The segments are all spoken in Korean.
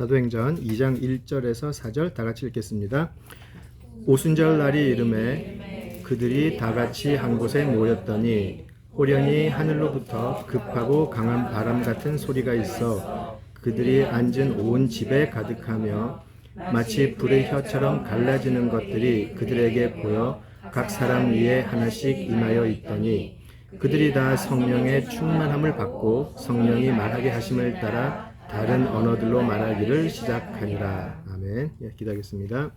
사도행전 2장 1절에서 4절 다 같이 읽겠습니다. 오순절 날이 이르매 그들이 다 같이 한 곳에 모였더니 호련히 하늘로부터 급하고 강한 바람 같은 소리가 있어 그들이 앉은 온 집에 가득하며 마치 불의 혀처럼 갈라지는 것들이 그들에게 보여 각 사람 위에 하나씩 임하여 있더니 그들이 다 성령의 충만함을 받고 성령이 말하게 하심을 따라 다른 언어들로 말하기를 시작하니라. 아멘. 기도하겠습니다.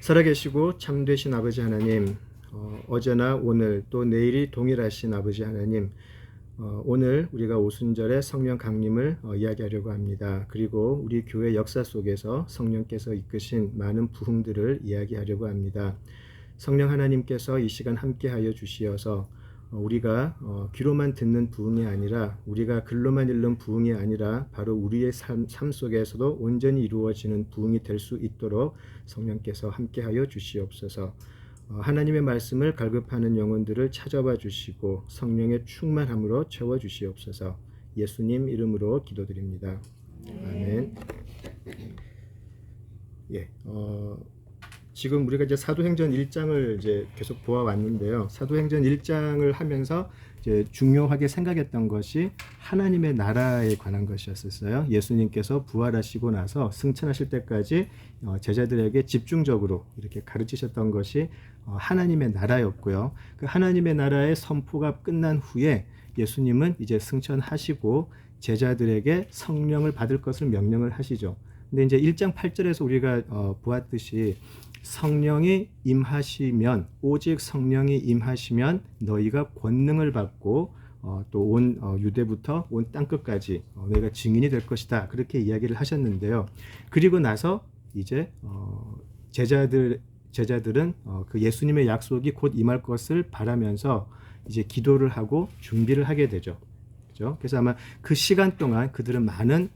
살아계시고 참되신 아버지 하나님, 어제나 오늘 또 내일이 동일하신 아버지 하나님, 오늘 우리가 오순절에 성령 강림을 이야기하려고 합니다. 그리고 우리 교회 역사 속에서 성령께서 이끄신 많은 부흥들을 이야기하려고 합니다. 성령 하나님께서 이 시간 함께하여 주시어서 우리가 귀로만 듣는 부흥이 아니라 우리가 글로만 읽는 부흥이 아니라 바로 우리의 삶 속에서도 온전히 이루어지는 부흥이 될 수 있도록 성령께서 함께하여 주시옵소서. 하나님의 말씀을 갈급하는 영혼들을 찾아봐 주시고 성령의 충만함으로 채워 주시옵소서. 예수님 이름으로 기도드립니다. 아멘. 지금 우리가 이제 사도행전 1장을 이제 계속 보아왔는데요. 사도행전 1장을 하면서 이제 중요하게 생각했던 것이 하나님의 나라에 관한 것이었어요. 예수님께서 부활하시고 나서 승천하실 때까지 제자들에게 집중적으로 이렇게 가르치셨던 것이 하나님의 나라였고요. 그 하나님의 나라의 선포가 끝난 후에 예수님은 이제 승천하시고 제자들에게 성령을 받을 것을 명령을 하시죠. 근데 이제 1장 8절에서 우리가 보았듯이 성령이 임하시면 오직 성령이 임하시면 너희가 권능을 받고 또 온 유대부터 온 땅끝까지 너희가 증인이 될 것이다. 그렇게 이야기를 하셨는데요. 그리고 나서 이제 제자들은 그 예수님의 약속이 곧 임할 것을 바라면서 이제 기도를 하고 준비를 하게 되죠. 그렇죠? 그래서 아마 그 시간 동안 그들은 많은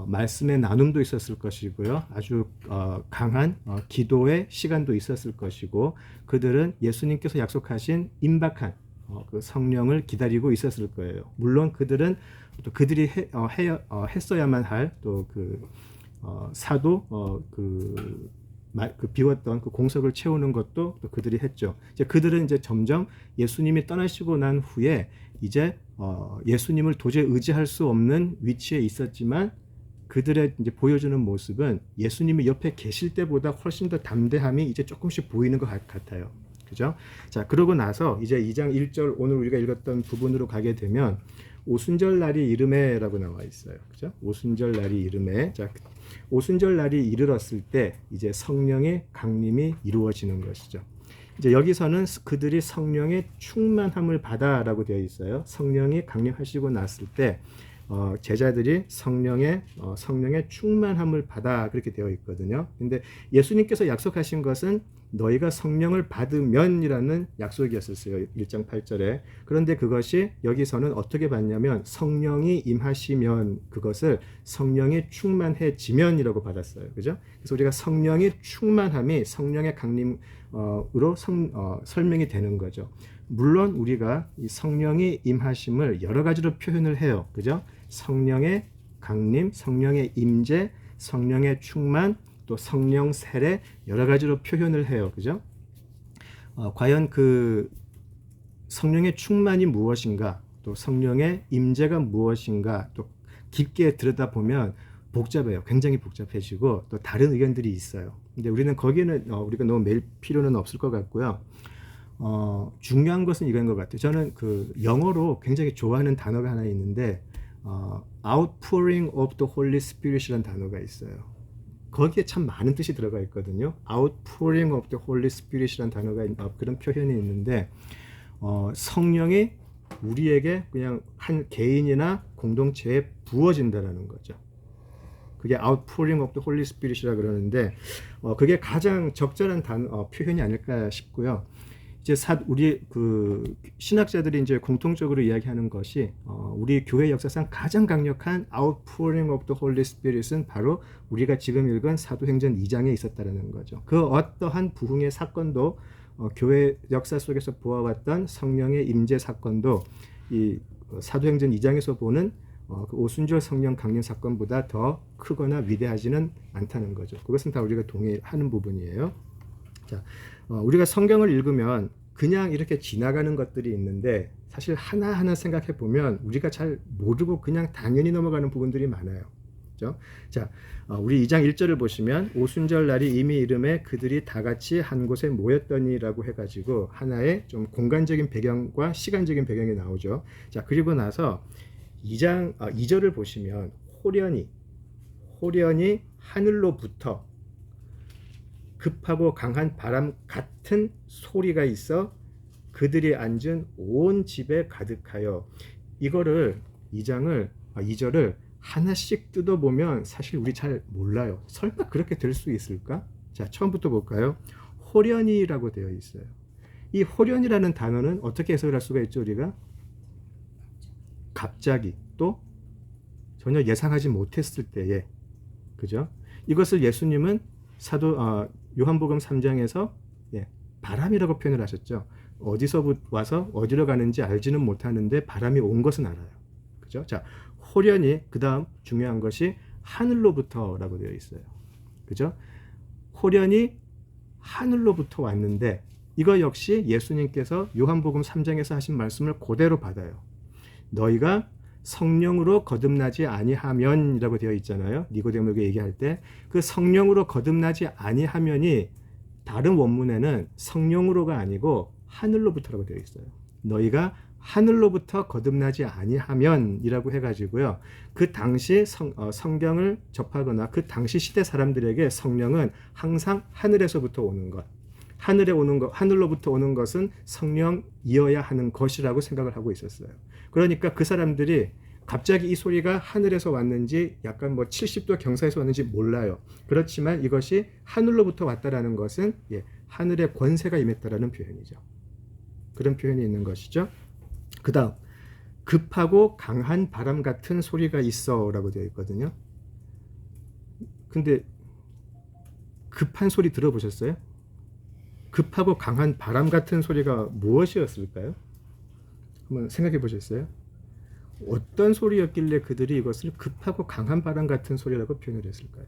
말씀의 나눔도 있었을 것이고요. 아주 강한 기도의 시간도 있었을 것이고 그들은 예수님께서 약속하신 임박한 그 성령을 기다리고 있었을 거예요. 물론 그들은 또 그들이 했어야만 할 또 그 사도 그 비웠던 그 공석을 채우는 것도 또 그들이 했죠. 이제 그들은 이제 점점 예수님이 떠나시고 난 후에 이제 예수님을 도저히 의지할 수 없는 위치에 있었지만 그들의 이제 보여주는 모습은 예수님이 옆에 계실 때보다 훨씬 더 담대함이 이제 조금씩 보이는 것 같아요. 그죠? 자, 그러고 나서 이제 2장 1절 오늘 우리가 읽었던 부분으로 가게 되면 오순절 날이 이르매라고 나와 있어요. 그죠? 오순절 날이 이르매. 자, 오순절 날이 이르렀을 때 이제 성령의 강림이 이루어지는 것이죠. 이제 여기서는 그들이 성령의 충만함을 받아라고 되어 있어요. 성령이 강림하시고 났을 때 제자들이 성령의 충만함을 받아 그렇게 되어 있거든요. 근데 예수님께서 약속하신 것은 너희가 성령을 받으면이라는 약속이었었어요. 1장 8절에. 그런데 그것이 여기서는 어떻게 받냐면 성령이 임하시면 그것을 성령이 충만해지면이라고 받았어요. 그죠? 그래서 우리가 성령이 충만함이 성령의 강림으로 설명이 되는 거죠. 물론 우리가 이 성령이 임하심을 여러 가지로 표현을 해요. 그죠? 성령의 강림, 성령의 임재, 성령의 충만, 또 성령 세례 여러 가지로 표현을 해요. 그죠? 과연 그 성령의 충만이 무엇인가, 또 성령의 임재가 무엇인가, 또 깊게 들여다보면 복잡해요. 굉장히 복잡해지고 또 다른 의견들이 있어요. 근데 우리는 거기는 우리가 너무 매일 필요는 없을 것 같고요. 중요한 것은 이건 것 같아요. 저는 그 영어로 굉장히 좋아하는 단어가 하나 있는데 outpouring of the Holy Spirit이라는 단어가 있어요. 거기에 참 많은 뜻이 들어가 있거든요. outpouring of the Holy Spirit이라는 단어가 그런 표현이 있는데 성령이 우리에게 그냥 한 개인이나 공동체에 부어진다라는 거죠. 그게 outpouring of the Holy Spirit이라 그러는데 그게 가장 적절한 표현이 아닐까 싶고요. 이제 우리 그 신학자들이 이제 공통적으로 이야기하는 것이 우리 교회 역사상 가장 강력한 outpouring of the Holy Spirit은 바로 우리가 지금 읽은 사도행전 2장에 있었다라는 거죠. 그 어떠한 부흥의 사건도 교회 역사 속에서 보아왔던 성령의 임재 사건도 이 사도행전 2장에서 보는 그 오순절 성령 강림 사건보다 더 크거나 위대하지는 않다는 거죠. 그것은 다 우리가 동의하는 부분이에요. 자, 우리가 성경을 읽으면 그냥 이렇게 지나가는 것들이 있는데 사실 하나하나 생각해 보면 우리가 잘 모르고 그냥 당연히 넘어가는 부분들이 많아요. 그렇죠? 자, 우리 2장 1절을 보시면 오순절 날이 이미 이름에 그들이 다 같이 한 곳에 모였더니라고 해가지고 하나의 좀 공간적인 배경과 시간적인 배경이 나오죠. 자, 그리고 나서 2절을 보시면 호련히 하늘로부터 급하고 강한 바람 같은 소리가 있어 그들이 앉은 온 집에 가득하여. 이거를 2절을 하나씩 뜯어보면 사실 우리 잘 몰라요. 설마 그렇게 될 수 있을까? 자, 처음부터 볼까요? 호련히라고 되어 있어요. 이 호련이라는 단어는 어떻게 해석을 할 수가 있죠? 우리가 갑자기, 또 전혀 예상하지 못했을 때에, 그죠? 이것을 예수님은 요한복음 3장에서 바람이라고 표현을 하셨죠. 어디서 와서 어디로 가는지 알지는 못하는데 바람이 온 것은 알아요. 그죠? 자, 호련히, 그 다음 중요한 것이 하늘로부터라고 되어 있어요. 그죠? 호련히 하늘로부터 왔는데 이거 역시 예수님께서 요한복음 3장에서 하신 말씀을 그대로 받아요. 너희가 성령으로 거듭나지 아니하면이라고 되어 있잖아요. 니고데모에게 얘기할 때 그 성령으로 거듭나지 아니하면이 다른 원문에는 성령으로가 아니고 하늘로부터라고 되어 있어요. 너희가 하늘로부터 거듭나지 아니하면이라고 해가지고요. 그 당시 성경을 접하거나 그 당시 시대 사람들에게 성령은 항상 하늘에서부터 오는 것, 하늘로부터 오는 것은 성령이어야 하는 것이라고 생각을 하고 있었어요. 그러니까 그 사람들이 갑자기 이 소리가 하늘에서 왔는지 약간 70도 경사에서 왔는지 몰라요. 그렇지만 이것이 하늘로부터 왔다라는 것은 하늘의 권세가 임했다라는 표현이죠. 그런 표현이 있는 것이죠. 그 다음, 급하고 강한 바람 같은 소리가 있어 라고 되어 있거든요. 근데 급한 소리 들어보셨어요? 급하고 강한 바람 같은 소리가 무엇이었을까요? 한번 생각해 보셨어요? 어떤 소리였길래 그들이 이것을 급하고 강한 바람 같은 소리라고 표현을 했을까요?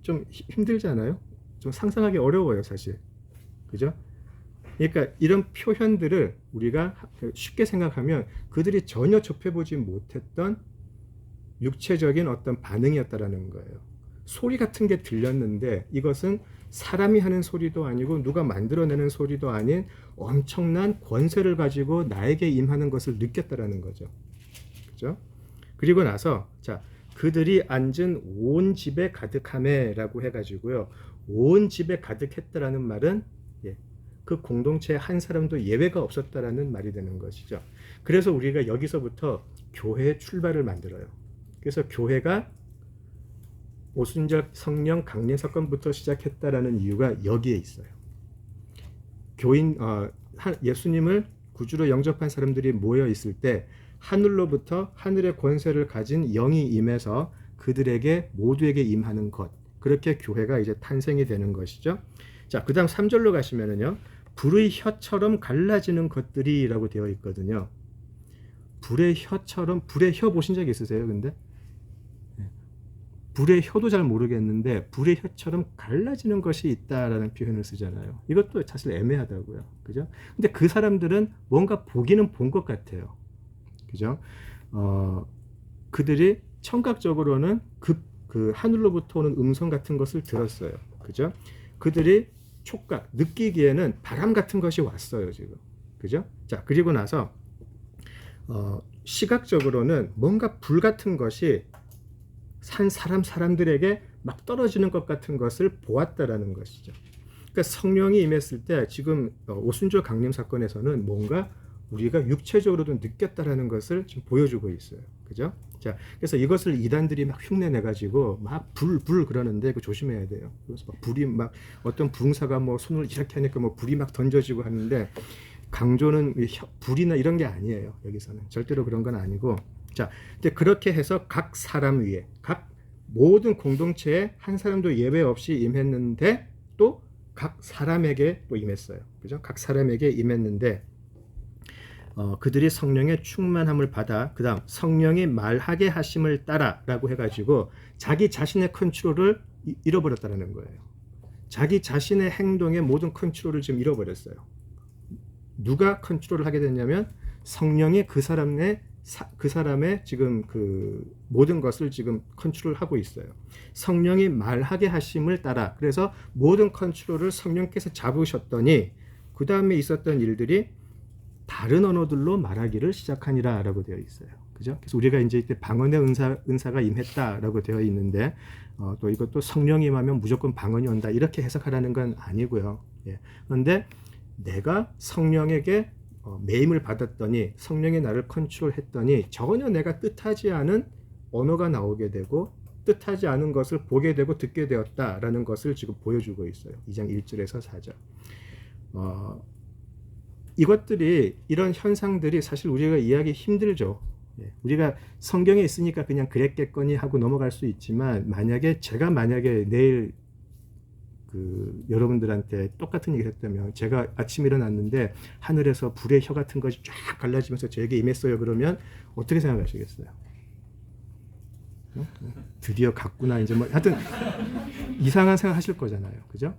좀 힘들지 않아요? 좀 상상하기 어려워요, 사실. 그죠? 그러니까 이런 표현들을 우리가 쉽게 생각하면 그들이 전혀 접해보지 못했던 육체적인 어떤 반응이었다라는 거예요. 소리 같은 게 들렸는데 이것은 사람이 하는 소리도 아니고 누가 만들어내는 소리도 아닌 엄청난 권세를 가지고 나에게 임하는 것을 느꼈다라는 거죠. 그죠? 그리고 나서 자, 그들이 앉은 온 집에 가득하매라고 해가지고요. 온 집에 가득했다라는 말은 그 공동체에 한 사람도 예외가 없었다라는 말이 되는 것이죠. 그래서 우리가 여기서부터 교회의 출발을 만들어요. 그래서 교회가 오순절 성령 강림 사건부터 시작했다라는 이유가 여기에 있어요. 예수님을 구주로 영접한 사람들이 모여 있을 때 하늘로부터 하늘의 권세를 가진 영이 임해서 그들에게 모두에게 임하는 것, 그렇게 교회가 이제 탄생이 되는 것이죠. 자, 그 다음 3절로 가시면은요, 불의 혀처럼 갈라지는 것들이라고 되어 있거든요. 불의 혀 보신 적 있으세요? 근데 불의 혀도 잘 모르겠는데 불의 혀처럼 갈라지는 것이 있다라는 표현을 쓰잖아요. 이것도 사실 애매하다고요. 그죠? 근데 그 사람들은 뭔가 보기는 본 것 같아요. 그죠? 그들이 청각적으로는 그 하늘로부터 오는 음성 같은 것을 들었어요. 그죠? 그들이 촉각, 느끼기에는 바람 같은 것이 왔어요, 지금. 그죠? 자, 그리고 나서 시각적으로는 뭔가 불 같은 것이 사람들에게 막 떨어지는 것 같은 것을 보았다라는 것이죠. 그러니까 성령이 임했을 때 지금 오순절 강림 사건에서는 뭔가 우리가 육체적으로도 느꼈다라는 것을 지금 보여주고 있어요. 그죠? 자, 그래서 이것을 이단들이 막 흉내 내가지고 막 불 그러는데 그 조심해야 돼요. 그래서 막 불이 막 어떤 부흥사가 손을 이렇게 하니까 불이 막 던져지고 하는데 강조는 불이나 이런 게 아니에요. 여기서는 절대로 그런 건 아니고. 자, 근데 그렇게 해서 각 사람 위에, 각 모든 공동체에 한 사람도 예외 없이 임했는데 또 각 사람에게 또 임했어요. 그죠? 각 사람에게 임했는데 그들이 성령의 충만함을 받아 그 다음 성령이 말하게 하심을 따라라고 해가지고 자기 자신의 컨트롤을 잃어버렸다는 거예요. 자기 자신의 행동의 모든 컨트롤을 지금 잃어버렸어요. 누가 컨트롤을 하게 됐냐면 성령이 그 사람의 지금 그 모든 것을 지금 컨트롤하고 있어요. 성령이 말하게 하심을 따라 그래서 모든 컨트롤을 성령께서 잡으셨더니 그 다음에 있었던 일들이 다른 언어들로 말하기를 시작하니라라고 되어 있어요. 그죠? 그래서 우리가 이제 이때 방언의 은사가 임했다라고 되어 있는데 또 이것도 성령이 임하면 무조건 방언이 온다 이렇게 해석하라는 건 아니고요. 예. 그런데 내가 성령에게 매임을 받았더니 성령이 나를 컨트롤했더니 전혀 내가 뜻하지 않은 언어가 나오게 되고 뜻하지 않은 것을 보게 되고 듣게 되었다라는 것을 지금 보여주고 있어요. 2장 1절에서 4절. 이것들이 이런 현상들이 사실 우리가 이해하기 힘들죠. 우리가 성경에 있으니까 그냥 그랬겠거니 하고 넘어갈 수 있지만 제가 만약에 내일 여러분들한테 똑같은 얘기를 했다면 제가 아침에 일어났는데 하늘에서 불의 혀 같은 것이 쫙 갈라지면서 저에게 임했어요. 그러면 어떻게 생각하시겠어요? 드디어 갔구나. 이제 뭐 하여튼 이상한 생각 하실 거잖아요. 그죠?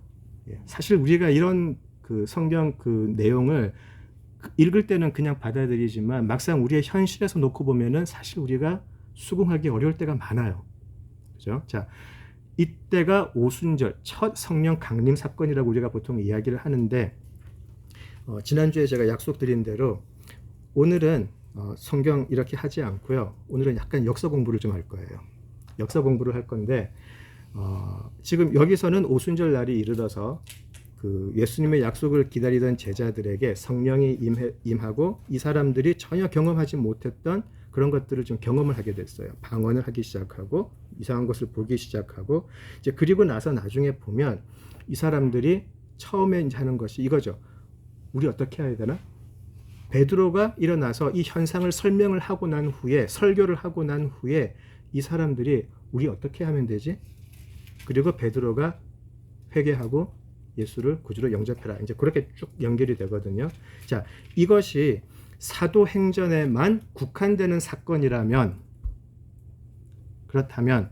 사실 우리가 이런 성경 내용을 읽을 때는 그냥 받아들이지만 막상 우리의 현실에서 놓고 보면은 사실 우리가 수긍하기 어려울 때가 많아요. 그죠? 자, 이때가 오순절 첫 성령 강림 사건이라고 우리가 보통 이야기를 하는데 지난주에 제가 약속드린 대로 오늘은 성경 이렇게 하지 않고요. 오늘은 약간 역사 공부를 좀 할 거예요. 역사 공부를 할 건데 지금 여기서는 오순절 날이 이르러서 예수님의 약속을 기다리던 제자들에게 성령이 임하고 이 사람들이 전혀 경험하지 못했던 그런 것들을 좀 경험을 하게 됐어요. 방언을 하기 시작하고 이상한 것을 보기 시작하고 이제 그리고 나서 나중에 보면 이 사람들이 처음에 이제 하는 것이 이거죠. 우리 어떻게 해야 되나? 베드로가 일어나서 이 현상을 설명을 하고 난 후에 설교를 하고 난 후에 이 사람들이 우리 어떻게 하면 되지? 그리고 베드로가 회개하고 예수를 구주로 영접해라. 이제 그렇게 쭉 연결이 되거든요. 자, 이것이 사도행전에만 국한되는 사건이라면 그렇다면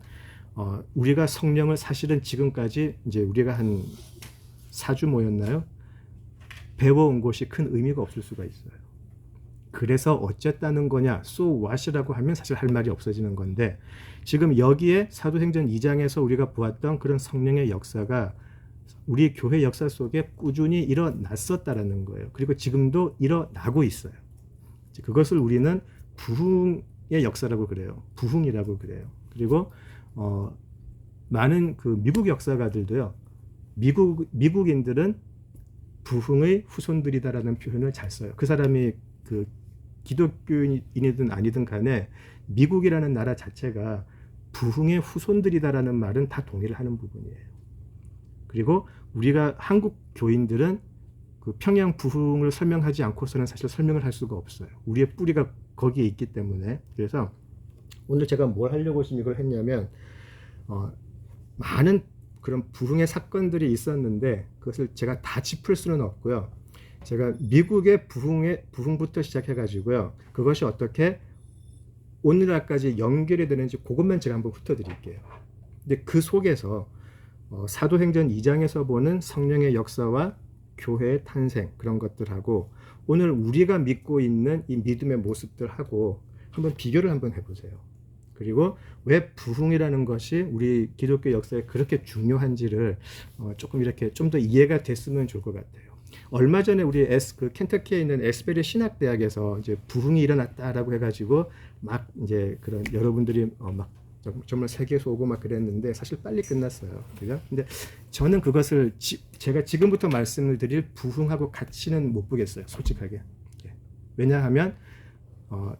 우리가 성령을 사실은 지금까지 이제 우리가 한 4주 모였나요? 배워온 것이 큰 의미가 없을 수가 있어요. 그래서 어쨌다는 거냐, so what이라고 하면 사실 할 말이 없어지는 건데 지금 여기에 사도행전 2장에서 우리가 보았던 그런 성령의 역사가 우리 교회 역사 속에 꾸준히 일어났었다라는 거예요. 그리고 지금도 일어나고 있어요. 그것을 우리는 부흥의 역사라고 그래요. 부흥이라고 그래요. 그리고 많은 미국 역사가들도요. 미국인들은 부흥의 후손들이다라는 표현을 잘 써요. 그 사람이 기독교인이든 아니든 간에 미국이라는 나라 자체가 부흥의 후손들이다라는 말은 다 동의를 하는 부분이에요. 그리고 우리가 한국 교인들은 평양 부흥을 설명하지 않고서는 사실 설명을 할 수가 없어요. 우리의 뿌리가 거기에 있기 때문에. 그래서 오늘 제가 뭘 하려고 지금 이걸 했냐면 많은 그런 부흥의 사건들이 있었는데 그것을 제가 다 짚을 수는 없고요. 제가 미국의 부흥부터 시작해가지고요. 그것이 어떻게 오늘날까지 연결이 되는지 그것만 제가 한번 훑어드릴게요. 근데 그 속에서 사도행전 2장에서 보는 성령의 역사와 교회의 탄생 그런 것들하고 오늘 우리가 믿고 있는 이 믿음의 모습들하고 한번 비교를 한번 해보세요. 그리고 왜 부흥이라는 것이 우리 기독교 역사에 그렇게 중요한지를 조금 이렇게 좀 더 이해가 됐으면 좋을 것 같아요. 얼마 전에 우리 켄터키에 있는 에스베리 신학대학에서 이제 부흥이 일어났다라고 해가지고 막 이제 그런 여러분들이 막 정말 세계에서 오고 막 그랬는데 사실 빨리 끝났어요. 그죠? 근데 저는 그것을 제가 지금부터 말씀을 드릴 부흥하고 같이는 못 보겠어요. 솔직하게. 왜냐하면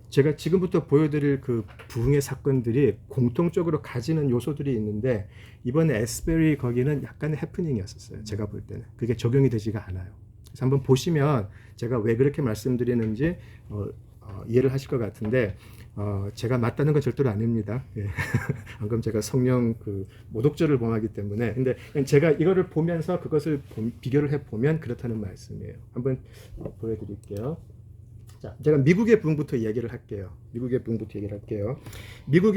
제가 지금부터 보여드릴 부흥의 사건들이 공통적으로 가지는 요소들이 있는데 이번에 에스베리 거기는 약간의 해프닝이었었어요. 제가 볼 때는. 그게 적용이 되지가 않아요. 그래서 한번 보시면 제가 왜 그렇게 말씀드리는지 이해를 하실 것 같은데 제가 맞다는 건 절대로 아닙니다. 예. 방금 제가 성령 모독죄를 범하기 때문에. 근데 제가 이거를 보면서 그것을 비교를 해보면 그렇다는 말씀이에요. 한번 보여드릴게요. 자, 제가 미국의 부흥부터 얘기를 할게요. 미국이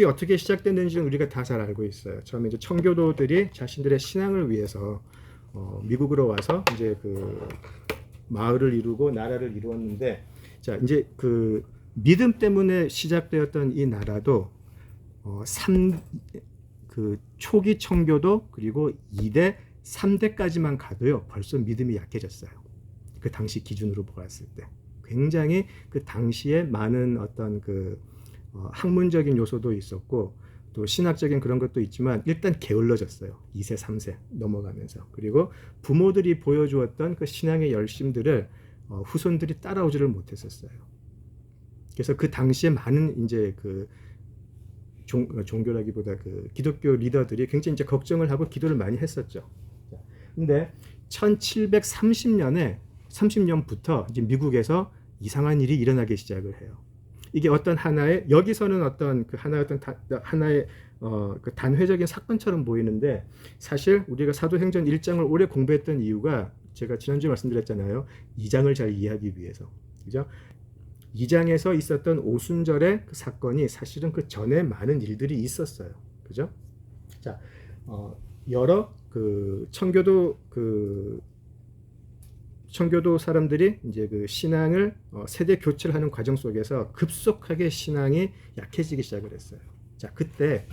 어떻게 시작됐는지는 우리가 다 잘 알고 있어요. 처음에 이제 청교도들이 자신들의 신앙을 위해서 미국으로 와서 이제 그 마을을 이루고 나라를 이루었는데, 자, 이제 그 믿음 때문에 시작되었던 이 나라도 그 초기 청교도 그리고 2대, 3대까지만 가도요 벌써 믿음이 약해졌어요. 그 당시 기준으로 보았을 때 굉장히 그 당시에 많은 어떤 그 학문적인 요소도 있었고 또 신학적인 그런 것도 있지만 일단 게을러졌어요. 2세, 3세 넘어가면서. 그리고 부모들이 보여주었던 그 신앙의 열심들을 후손들이 따라오지를 못했었어요. 그래서 그 당시에 많은 이제 그 종교라기보다 그 기독교 리더들이 굉장히 이제 걱정을 하고 기도를 많이 했었죠. 근데 1730년부터 이제 미국에서 이상한 일이 일어나기 시작을 해요. 이게 어떤 하나의, 여기서는 어떤 그 하나의 그 단회적인 사건처럼 보이는데, 사실 우리가 사도행전 1장을 오래 공부했던 이유가 제가 지난주에 말씀드렸잖아요. 2장을 잘 이해하기 위해서. 그죠? 2장에서 있었던 오순절의 그 사건이 사실은 그 전에 많은 일들이 있었어요. 그죠? 자, 여러 그 청교도 사람들이 이제 그 신앙을 세대 교체를 하는 과정 속에서 급속하게 신앙이 약해지기 시작을 했어요. 자, 그때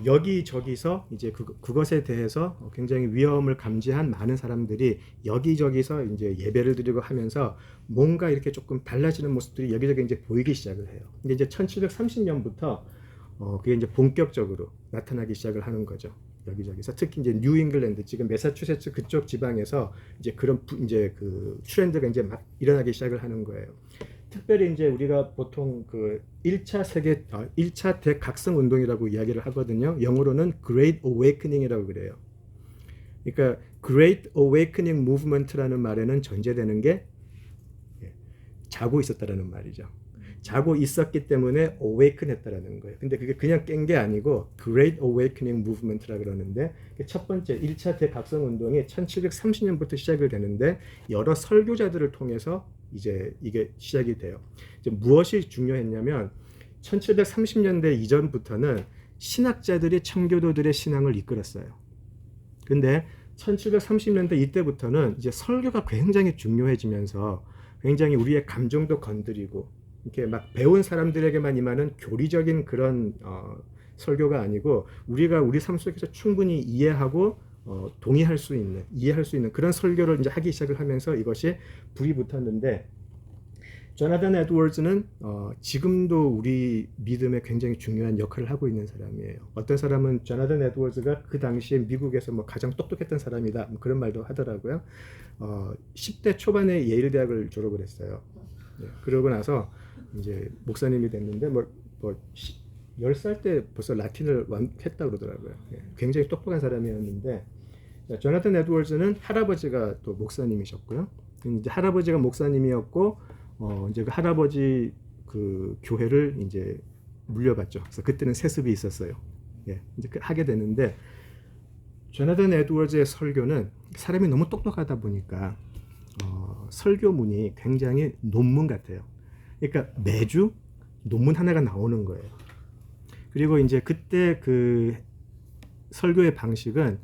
여기저기서 이제 그것에 대해서 굉장히 위험을 감지한 많은 사람들이 여기저기서 이제 예배를 드리고 하면서 뭔가 이렇게 조금 달라지는 모습들이 여기저기 이제 보이기 시작을 해요. 근데 이제 1730년부터 그게 이제 본격적으로 나타나기 시작을 하는 거죠. 여기저기서 특히 이제 뉴 잉글랜드, 지금 매사추세츠 그쪽 지방에서 이제 그런 이제 그 트렌드가 이제 막 일어나기 시작을 하는 거예요. 특별히 이제 우리가 보통 그 1차 대각성 운동이라고 이야기를 하거든요. 영어로는 Great Awakening이라고 그래요. 그러니까 Great Awakening Movement라는 말에는 전제되는 게 자고 있었다라는 말이죠. 자고 있었기 때문에 awaken 했다라는 거예요. 근데 그게 그냥 깬 게 아니고 Great Awakening Movement라 그러는데, 첫 번째 1차 대각성 운동이 1730년부터 시작이 되는데 여러 설교자들을 통해서 이제 이게 시작이 돼요. 이제 무엇이 중요했냐면 1730년대 이전부터는 신학자들이 청교도들의 신앙을 이끌었어요. 근데 1730년대 이때부터는 이제 설교가 굉장히 중요해지면서 굉장히 우리의 감정도 건드리고 이렇게 막 배운 사람들에게만 임하는 교리적인 그런 설교가 아니고 우리가 우리 삶 속에서 충분히 이해하고 이해할 수 있는 그런 설교를 이제 하기 시작을 하면서 이것이 불이 붙었는데, 조나단 에드워즈는 지금도 우리 믿음에 굉장히 중요한 역할을 하고 있는 사람이에요. 어떤 사람은 조나단 에드워즈가 그 당시에 미국에서 뭐 가장 똑똑했던 사람이다, 뭐 그런 말도 하더라고요. 10대 초반에 예일 대학을 졸업을 했어요. 네, 그러고 나서 이제 목사님이 됐는데 10살 때 벌써 라틴을 했다고 그러더라고요. 굉장히 똑똑한 사람이었는데, 조나단 에드워즈는 할아버지가 또 목사님이셨고요. 이제 할아버지가 목사님이었고 이제 그 할아버지 그 교회를 이제 물려받죠. 그래서 그때는 세습이 있었어요. 이제 하게 되는데, 조나단 에드워즈의 설교는 사람이 너무 똑똑하다 보니까 설교문이 굉장히 논문 같아요. 그러니까 매주 논문 하나가 나오는 거예요. 그리고 이제 그때 그 설교의 방식은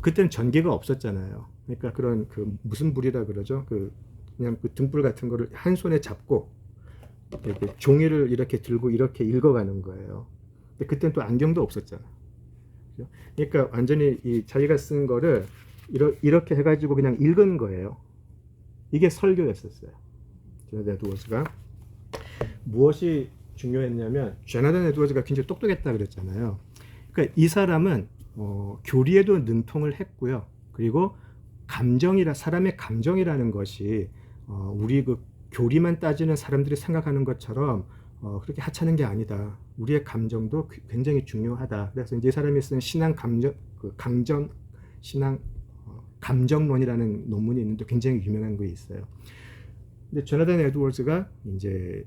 그때는 전기가 없었잖아요. 그러니까 그런 그 무슨 불이라 그러죠? 그냥 그 등불 같은 거를 한 손에 잡고 이렇게 종이를 이렇게 들고 이렇게 읽어가는 거예요. 근데 그때는 또 안경도 없었잖아요. 그러니까 완전히 이 자기가 쓴 거를 이렇게 해가지고 그냥 읽은 거예요. 이게 설교였었어요. 조나단 에드워즈가. 무엇이 중요했냐면, 조나단 에드워즈가 굉장히 똑똑했다 그랬잖아요. 그러니까 이 사람은 교리에도 능통을 했고요. 그리고 사람의 감정이라는 것이 우리 그 교리만 따지는 사람들이 생각하는 것처럼 그렇게 하찮은 게 아니다. 우리의 감정도 굉장히 중요하다. 그래서 이제 이 사람이 쓴 감정론이라는 논문이 있는데 굉장히 유명한 게 있어요. 근데 조나단 에드워즈가 이제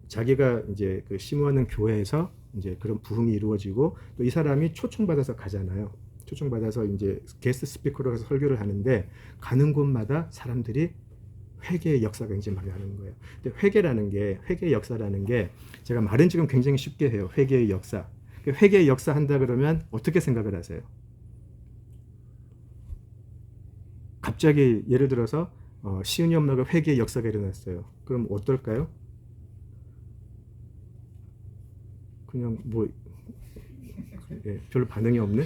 자기가 이제 심우하는 교회에서 이제 그런 부흥이 이루어지고, 또 이 사람이 초청받아서 가잖아요. 초청받아서 이제 게스트 스피커로 가서 설교를 하는데, 가는 곳마다 사람들이 회개의 역사가 굉장히 많이 나는 거예요. 근데 회개의 역사라는 게 제가 말은 지금 굉장히 쉽게 해요. 회개의 역사. 회개의 역사 한다 그러면 어떻게 생각을 하세요? 갑자기 예를 들어서 시은이 엄마가 회개의 역사가 일어났어요. 그럼 어떨까요? 그냥 뭐 별로 반응이 없네.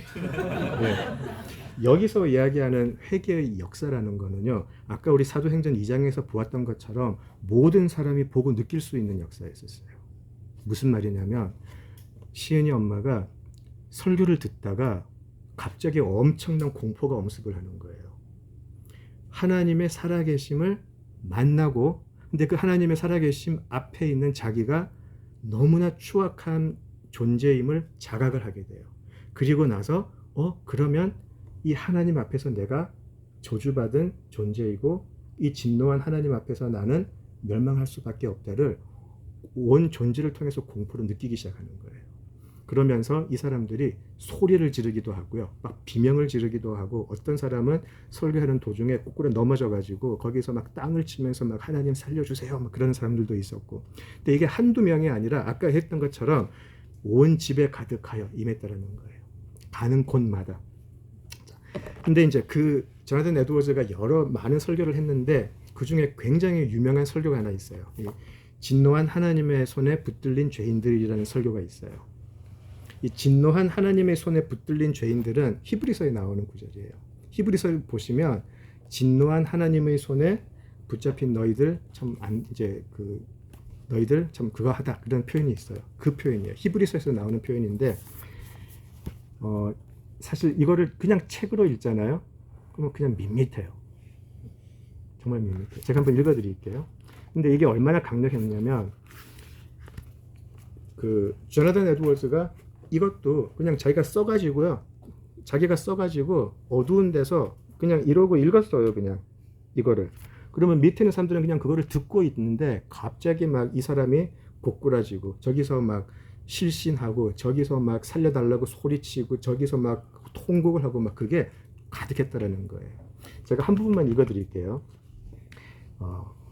여기서 이야기하는 회개의 역사라는 거는요, 아까 우리 사도행전 2장에서 보았던 것처럼 모든 사람이 보고 느낄 수 있는 역사였었어요. 무슨 말이냐면 시은이 엄마가 설교를 듣다가 갑자기 엄청난 공포가 엄습을 하는 거예요. 하나님의 살아계심을 만나고, 근데 그 하나님의 살아계심 앞에 있는 자기가 너무나 추악한 존재임을 자각을 하게 돼요. 그리고 나서 그러면 이 하나님 앞에서 내가 저주받은 존재이고 이 진노한 하나님 앞에서 나는 멸망할 수밖에 없다를 온 존재를 통해서 공포를 느끼기 시작하는 거예요. 그러면서 이 사람들이 소리를 지르기도 하고요. 막 비명을 지르기도 하고, 어떤 사람은 설교하는 도중에 거꾸로 넘어져 가지고 거기서 막 땅을 치면서 막 하나님 살려주세요 막 그런 사람들도 있었고. 근데 이게 한두 명이 아니라 아까 했던 것처럼 온 집에 가득하여 임했다라는 거예요. 가는 곳마다. 근데 이제 그 조나단 에드워즈가 많은 설교를 했는데 그 중에 굉장히 유명한 설교가 하나 있어요. 진노한 하나님의 손에 붙들린 죄인들이라는 설교가 있어요. 이 진노한 하나님의 손에 붙들린 죄인들은 히브리서에 나오는 구절이에요. 히브리서를 보시면 진노한 하나님의 손에 붙잡힌 너희들 참 너희들 참 그거 하다 그런 표현이 있어요. 그 표현이에요. 히브리서에서 나오는 표현인데 사실 이거를 그냥 책으로 읽잖아요. 그러면 그냥 밋밋해요. 정말 밋밋해요. 제가 한번 읽어드릴게요. 근데 이게 얼마나 강력했냐면 그 조나단 에드워즈가 이것도 그냥 자기가 써가지고 어두운 데서 그냥 이러고 읽었어요. 그냥 이거를. 그러면 밑에 있는 사람들은 그냥 그거를 듣고 있는데 갑자기 막 이 사람이 고꾸라지고 저기서 막 실신하고 저기서 막 살려달라고 소리치고 저기서 막 통곡을 하고 막 그게 가득했다라는 거예요. 제가 한 부분만 읽어드릴게요.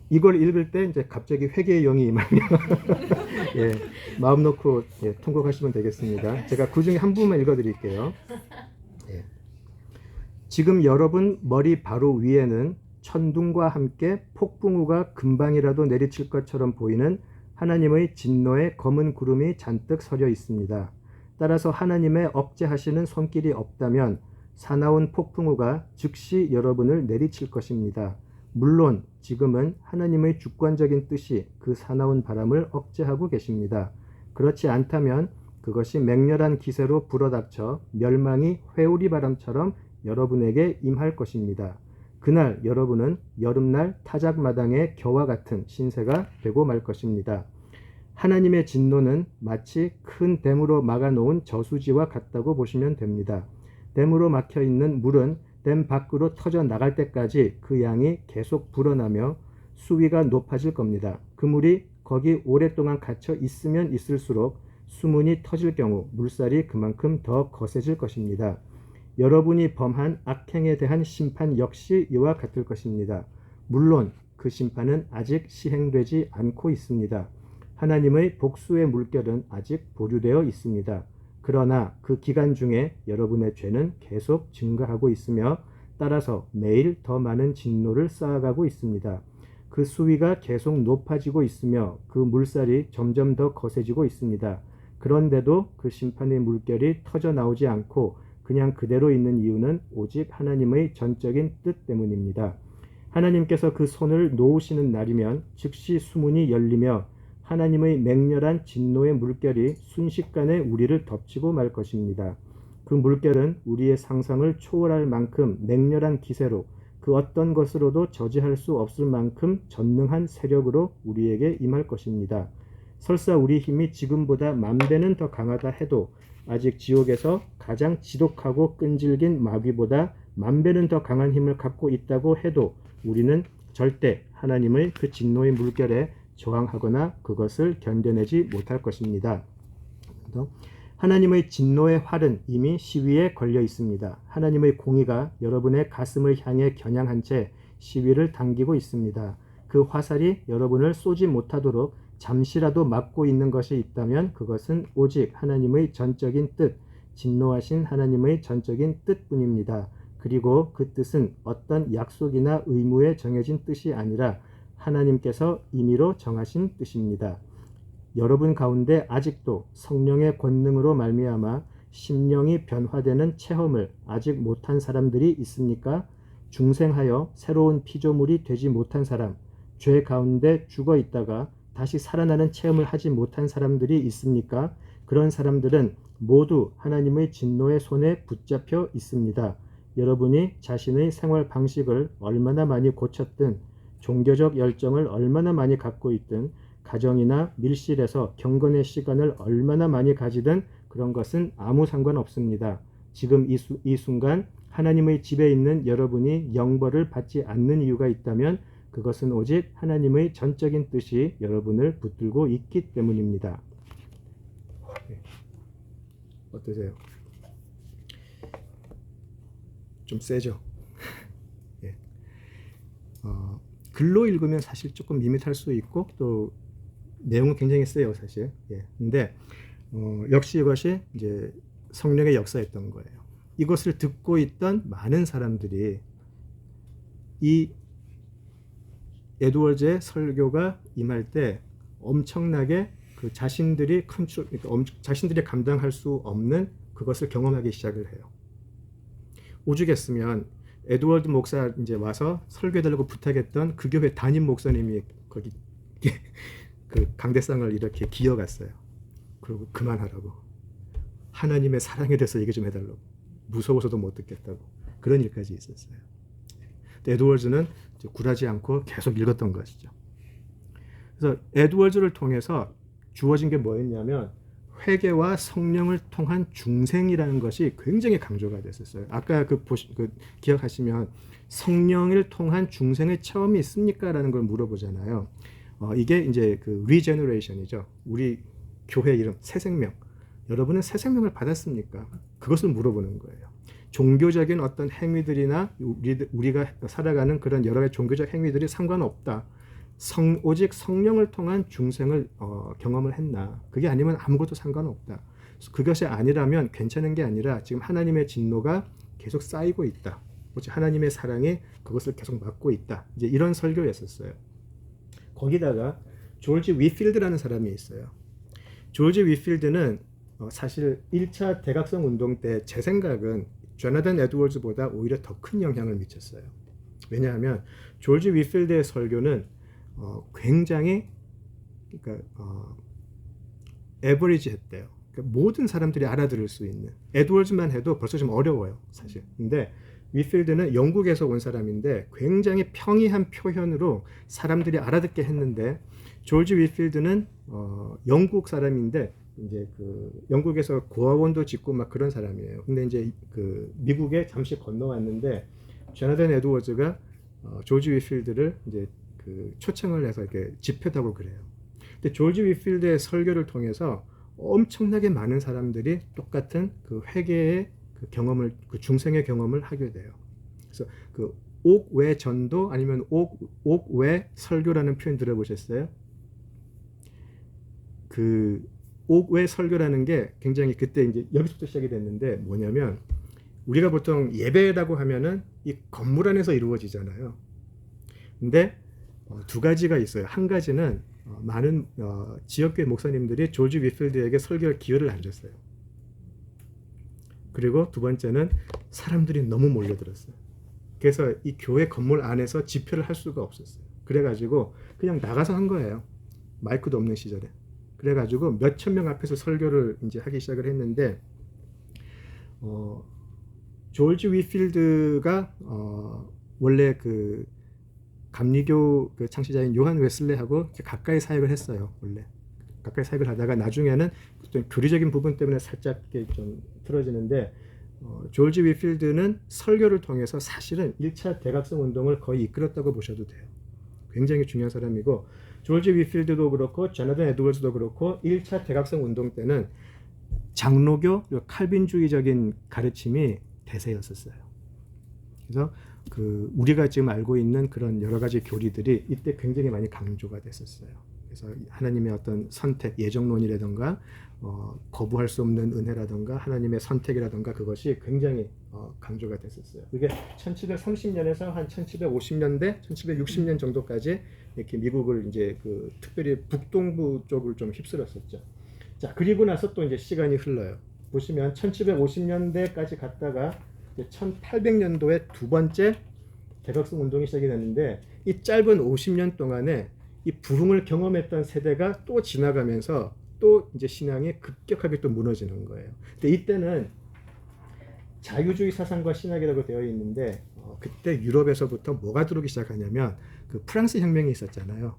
이걸 읽을 때 이제 갑자기 회개의 영이 임하며 마음 놓고 통곡하시면 되겠습니다. 제가 그 중에 한 부분만 읽어드릴게요. 지금 여러분 머리 바로 위에는 천둥과 함께 폭풍우가 금방이라도 내리칠 것처럼 보이는 하나님의 진노의 검은 구름이 잔뜩 서려 있습니다. 따라서 하나님의 억제하시는 손길이 없다면 사나운 폭풍우가 즉시 여러분을 내리칠 것입니다. 물론 지금은 하나님의 주권적인 뜻이 그 사나운 바람을 억제하고 계십니다. 그렇지 않다면 그것이 맹렬한 기세로 불어닥쳐 멸망이 회오리 바람처럼 여러분에게 임할 것입니다. 그날 여러분은 여름날 타작마당의 겨와 같은 신세가 되고 말 것입니다. 하나님의 진노는 마치 큰 댐으로 막아놓은 저수지와 같다고 보시면 됩니다. 댐으로 막혀있는 물은 댐 밖으로 터져 나갈 때까지 그 양이 계속 불어나며 수위가 높아질 겁니다. 그 물이 거기 오랫동안 갇혀 있으면 있을수록 수문이 터질 경우 물살이 그만큼 더 거세질 것입니다. 여러분이 범한 악행에 대한 심판 역시 이와 같을 것입니다. 물론 그 심판은 아직 시행되지 않고 있습니다. 하나님의 복수의 물결은 아직 보류되어 있습니다. 그러나 그 기간 중에 여러분의 죄는 계속 증가하고 있으며 따라서 매일 더 많은 진노를 쌓아가고 있습니다. 그 수위가 계속 높아지고 있으며 그 물살이 점점 더 거세지고 있습니다. 그런데도 그 심판의 물결이 터져 나오지 않고 그냥 그대로 있는 이유는 오직 하나님의 전적인 뜻 때문입니다. 하나님께서 그 손을 놓으시는 날이면 즉시 수문이 열리며 하나님의 맹렬한 진노의 물결이 순식간에 우리를 덮치고 말 것입니다. 그 물결은 우리의 상상을 초월할 만큼 맹렬한 기세로 그 어떤 것으로도 저지할 수 없을 만큼 전능한 세력으로 우리에게 임할 것입니다. 설사 우리 힘이 지금보다 만배는 더 강하다 해도 아직 지옥에서 가장 지독하고 끈질긴 마귀보다 만배는 더 강한 힘을 갖고 있다고 해도 우리는 절대 하나님의 그 진노의 물결에 저항하거나 그것을 견뎌내지 못할 것입니다. 하나님의 진노의 활은 이미 시위에 걸려 있습니다. 하나님의 공의가 여러분의 가슴을 향해 겨냥한 채 시위를 당기고 있습니다. 그 화살이 여러분을 쏘지 못하도록 잠시라도 막고 있는 것이 있다면 그것은 오직 하나님의 전적인 뜻, 진노하신 하나님의 전적인 뜻뿐입니다. 그리고 그 뜻은 어떤 약속이나 의무에 정해진 뜻이 아니라 하나님께서 임의로 정하신 뜻입니다. 여러분 가운데 아직도 성령의 권능으로 말미암아 심령이 변화되는 체험을 아직 못한 사람들이 있습니까? 중생하여 새로운 피조물이 되지 못한 사람, 죄 가운데 죽어 있다가 다시 살아나는 체험을 하지 못한 사람들이 있습니까? 그런 사람들은 모두 하나님의 진노의 손에 붙잡혀 있습니다. 여러분이 자신의 생활 방식을 얼마나 많이 고쳤든, 종교적 열정을 얼마나 많이 갖고 있든, 가정이나 밀실에서 경건의 시간을 얼마나 많이 가지든 그런 것은 아무 상관없습니다. 지금 이 순간 하나님의 집에 있는 여러분이 영벌을 받지 않는 이유가 있다면 그것은 오직 하나님의 전적인 뜻이 여러분을 붙들고 있기 때문입니다. 어떠세요? 좀 세죠? 예. 글로 읽으면 사실 조금 밋밋할 수 있고 또 내용은 굉장히 세요, 사실. 예. 근데 역시 이것이 이제 성령의 역사였던 거예요. 이것을 듣고 있던 많은 사람들이 이 에드워즈의 설교가 임할 때 엄청나게 그 자신들이 자신들이 감당할 수 없는 그것을 경험하기 시작을 해요. 오죽했으면 에드워드 목사 이제 와서 설교해달라고 부탁했던 그 교회 담임 목사님이 거기 그 강대상을 이렇게 기어갔어요. 그리고 그만하라고. 하나님의 사랑에 대해서 얘기 좀 해달라고. 무서워서도 못 듣겠다고. 그런 일까지 있었어요. 에드워즈는 굴하지 않고 계속 읽었던 것이죠. 그래서 에드워즈를 통해서 주어진 게 뭐였냐면 회개와 성령을 통한 중생이라는 것이 굉장히 강조가 됐었어요. 아까 기억하시면 성령을 통한 중생의 체험이 있습니까? 라는 걸 물어보잖아요. 이게 이제 그 리제너레이션이죠. 우리 교회 이름 새 생명. 여러분은 새 생명을 받았습니까? 그것을 물어보는 거예요. 종교적인 어떤 행위들이나 우리가 살아가는 그런 여러 가지 종교적 행위들이 상관없다. 오직 성령을 통한 중생을 경험을 했나? 그게 아니면 아무것도 상관없다. 그것이 아니라면 괜찮은 게 아니라 지금 하나님의 진노가 계속 쌓이고 있다. 오직 하나님의 사랑이 그것을 계속 막고 있다. 이제 이런 설교였었어요. 거기다가 조지 위필드라는 사람이 있어요. 조지 위필드는 사실 1차 대각성 운동 때 제 생각은 조나단 에드워즈보다 오히려 더 큰 영향을 미쳤어요. 왜냐하면 조지 위필드의 설교는 굉장히 에버리지했대요. 그러니까 모든 사람들이 알아들을 수 있는. 에드워즈만 해도 벌써 좀 어려워요, 사실. 근데 위필드는 영국에서 온 사람인데 굉장히 평이한 표현으로 사람들이 알아듣게 했는데 조지 위필드는 영국 사람인데 이제 그 영국에서 고아원도 짓고 막 그런 사람이에요. 근데 이제 그 미국에 잠시 건너왔는데 조나단 에드워즈가 조지 위필드를 이제 그 초청을 해서 이렇게 집회하고 그래요. 근데 조지 위필드의 설교를 통해서 엄청나게 많은 사람들이 똑같은 그 회개의 그 경험을, 그 중생의 경험을 하게 돼요. 그래서 그 옥외 전도 아니면 옥외 설교라는 표현 들어보셨어요? 그 옥외 설교라는 게 굉장히 그때 이제 여기서부터 시작이 됐는데 뭐냐면 우리가 보통 예배라고 하면은 이 건물 안에서 이루어지잖아요. 근데 두 가지가 있어요. 한 가지는 많은 지역교회 목사님들이 조지 위필드에게 설교할 기회를 안 줬어요. 그리고 두 번째는 사람들이 너무 몰려들었어요. 그래서 이 교회 건물 안에서 집회를 할 수가 없었어요. 그래가지고 그냥 나가서 한 거예요. 마이크도 없는 시절에. 그래가지고 몇천 명 앞에서 설교를 이제 하기 시작을 했는데 조지 위필드가 원래 그 감리교 그 창시자인 요한 웨슬레하고 가까이 사역을 했어요. 원래 가까이 사역을 하다가 나중에는 좀 교리적인 부분 때문에 살짝 좀 틀어지는데 조지 위필드는 설교를 통해서 사실은 1차 대각성 운동을 거의 이끌었다고 보셔도 돼요. 굉장히 중요한 사람이고 조지 위필드도 그렇고 조나단 에드워즈도 그렇고 1차 대각성 운동 때는 장로교 칼빈주의적인 가르침이 대세였었어요. 그래서 우리가 지금 알고 있는 그런 여러 가지 교리들이 이때 굉장히 많이 강조가 됐었어요. 그래서 하나님의 어떤 선택, 예정론이라든가 거부할 수 없는 은혜라든가 하나님의 선택이라든가 그것이 굉장히 강조가 됐었어요. 그게 1730년에서 한 1750년대, 1760년 정도까지 이렇게 미국을 이제 특별히 북동부 쪽을 좀 휩쓸었었죠. 자, 그리고 나서 또 이제 시간이 흘러요. 보시면 1750년대까지 갔다가 1800년도에 두 번째 개각성 운동이 시작이 됐는데 이 짧은 50년 동안에 이 부흥을 경험했던 세대가 또 지나가면서 또 이제 신앙이 급격하게 또 무너지는 거예요. 근데 이때는 자유주의 사상과 신학이라고 되어 있는데 그때 유럽에서부터 뭐가 들어오기 시작하냐면 프랑스 혁명이 있었잖아요.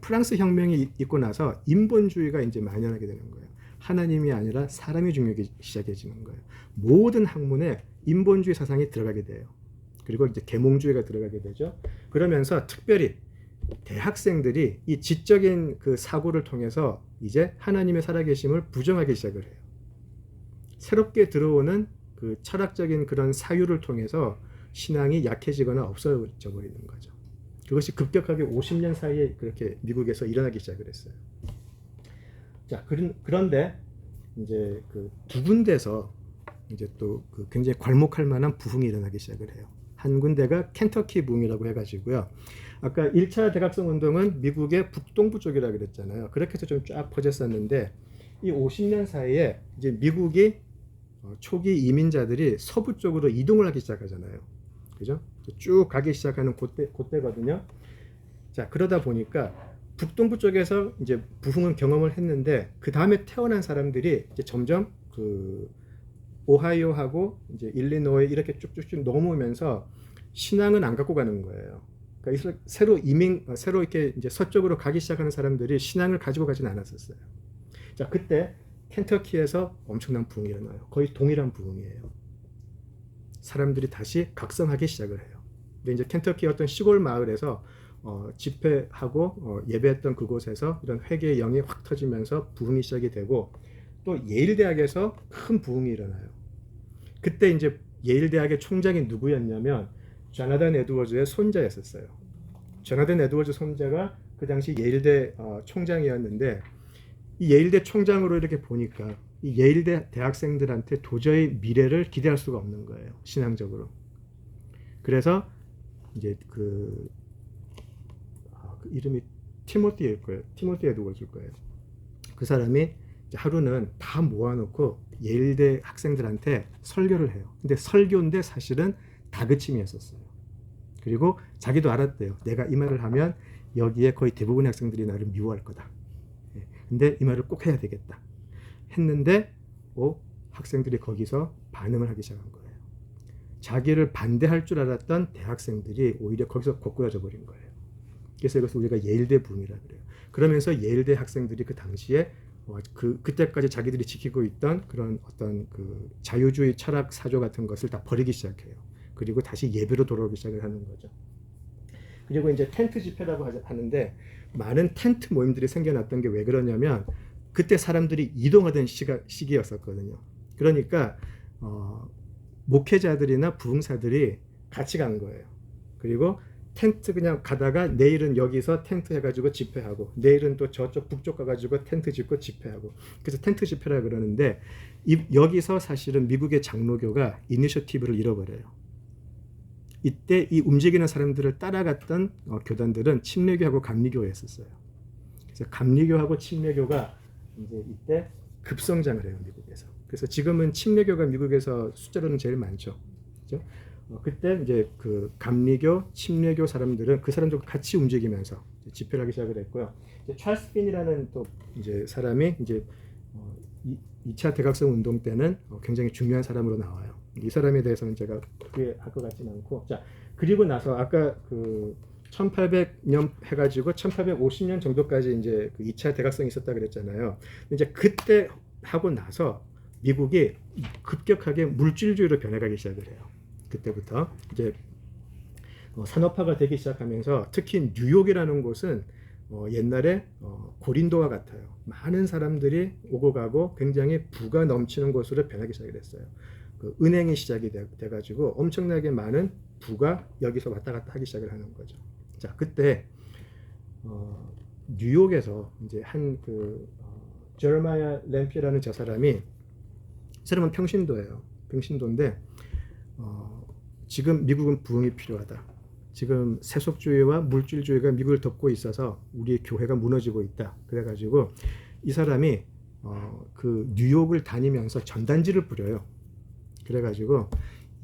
프랑스 혁명이 있고 나서 인본주의가 이제 만연하게 되는 거예요. 하나님이 아니라 사람이 중요하기 시작해지는 거예요. 모든 학문에 인본주의 사상이 들어가게 돼요. 그리고 이제 계몽주의가 들어가게 되죠. 그러면서 특별히 대학생들이 이 지적인 사고를 통해서 이제 하나님의 살아계심을 부정하기 시작을 해요. 새롭게 들어오는 철학적인 그런 사유를 통해서 신앙이 약해지거나 없어져 버리는 거죠. 그것이 급격하게 50년 사이에 그렇게 미국에서 일어나기 시작을 했어요. 자, 그런데 이제 두 군데서 이제 또 굉장히 괄목할 만한 부흥이 일어나기 시작을 해요. 한 군데가 켄터키 부흥이라고 해가지고요. 아까 1차 대각성 운동은 미국의 북동부 쪽이라 그랬잖아요. 그렇게 해서 좀 쫙 퍼졌었는데 이 50년 사이에 이제 미국이 초기 이민자들이 서부 쪽으로 이동을 하기 시작하잖아요. 그죠? 쭉 가기 시작하는 그때거든요. 자, 그러다 보니까 북동부 쪽에서 이제 부흥은 경험을 했는데 그 다음에 태어난 사람들이 이제 점점 오하이오하고 이제 일리노이 이렇게 쭉쭉쭉 넘으면서 신앙은 안 갖고 가는 거예요. 그러니까 새로 이렇게 이제 서쪽으로 가기 시작하는 사람들이 신앙을 가지고 가지는 않았었어요. 자, 그때 켄터키에서 엄청난 부흥이 일어나요. 거의 동일한 부흥이에요. 사람들이 다시 각성하기 시작을 해요. 근데 이제 켄터키 어떤 시골 마을에서 집회하고 예배했던 그곳에서 이런 회개의 영이 확 터지면서 부흥이 시작이 되고 또 예일 대학에서 큰 부흥이 일어나요. 그때 이제 예일 대학의 총장이 누구였냐면 조나단 에드워즈의 손자였었어요. 조나단 에드워즈 손자가 그 당시 예일대 총장이었는데 이 예일대 총장으로 이렇게 보니까 이 예일대 대학생들한테 도저히 미래를 기대할 수가 없는 거예요. 신앙적으로. 그래서 이제 이름이 티모티일 거예요. 티모티 에드워즈일 거예요. 그 사람이 하루는 다 모아놓고 예일대 학생들한테 설교를 해요. 근데 설교인데 사실은 다그침이었었어요. 그리고 자기도 알았대요. 내가 이 말을 하면 여기에 거의 대부분의 학생들이 나를 미워할 거다. 근데 이 말을 꼭 해야 되겠다. 했는데 학생들이 거기서 반응을 하기 시작한 거예요. 자기를 반대할 줄 알았던 대학생들이 오히려 거기서 거꾸라져 버린 거예요. 그래서 이것을 우리가 예일대 부흥이라고 그래요. 그러면서 예일대 학생들이 그 당시에 그때까지 자기들이 지키고 있던 그런 어떤 자유주의 철학 사조 같은 것을 다 버리기 시작해요. 그리고 다시 예배로 돌아오기 시작을 하는 거죠. 그리고 이제 텐트 집회라고 하는데 많은 텐트 모임들이 생겨났던 게 왜 그러냐면 그때 사람들이 이동하던 시기였었거든요. 그러니까 목회자들이나 부흥사들이 같이 간 거예요. 그리고 텐트 그냥 가다가 내일은 여기서 텐트 해가지고 집회하고 내일은 또 저쪽 북쪽 가가지고 텐트 짓고 집회하고 그래서 텐트 집회라 그러는데 여기서 사실은 미국의 장로교가 이니셔티브를 잃어버려요. 이때 이 움직이는 사람들을 따라갔던 교단들은 침례교하고 감리교였었어요. 그래서 감리교하고 침례교가 이제 이때 급성장을 해요, 미국에서. 그래서 지금은 침례교가 미국에서 숫자로는 제일 많죠. 그렇죠? 그때 이제 감리교, 침례교 사람들은 그 사람들과 같이 움직이면서 집회를 하기 시작을 했고요. 찰스 핀이라는 또 이제 사람이 이제 2차 대각성 운동 때는 굉장히 중요한 사람으로 나와요. 이 사람에 대해서는 제가 크게 할 것 같지는 않고, 자, 그리고 나서 아까 1800년 해가지고 1850년 정도까지 이제 2차 대각성이 있었다 그랬잖아요. 이제 그때 하고 나서 미국이 급격하게 물질주의로 변해가기 시작을 해요. 그때부터 이제 산업화가 되기 시작하면서 특히 뉴욕이라는 곳은 옛날에 고린도와 같아요. 많은 사람들이 오고 가고 굉장히 부가 넘치는 곳으로 변하기 시작했어요. 그 은행이 시작이 돼가지고 엄청나게 많은 부가 여기서 왔다 갔다 하기 시작을 하는 거죠. 자, 그때 뉴욕에서 이제 한그 제르마야 램피라는 저 사람이, 사람은 평신도예요. 평신도인데 지금 미국은 부흥이 필요하다. 지금 세속주의와 물질주의가 미국을 덮고 있어서 우리 교회가 무너지고 있다. 그래가지고 이 사람이 그 뉴욕을 다니면서 전단지를 뿌려요. 그래가지고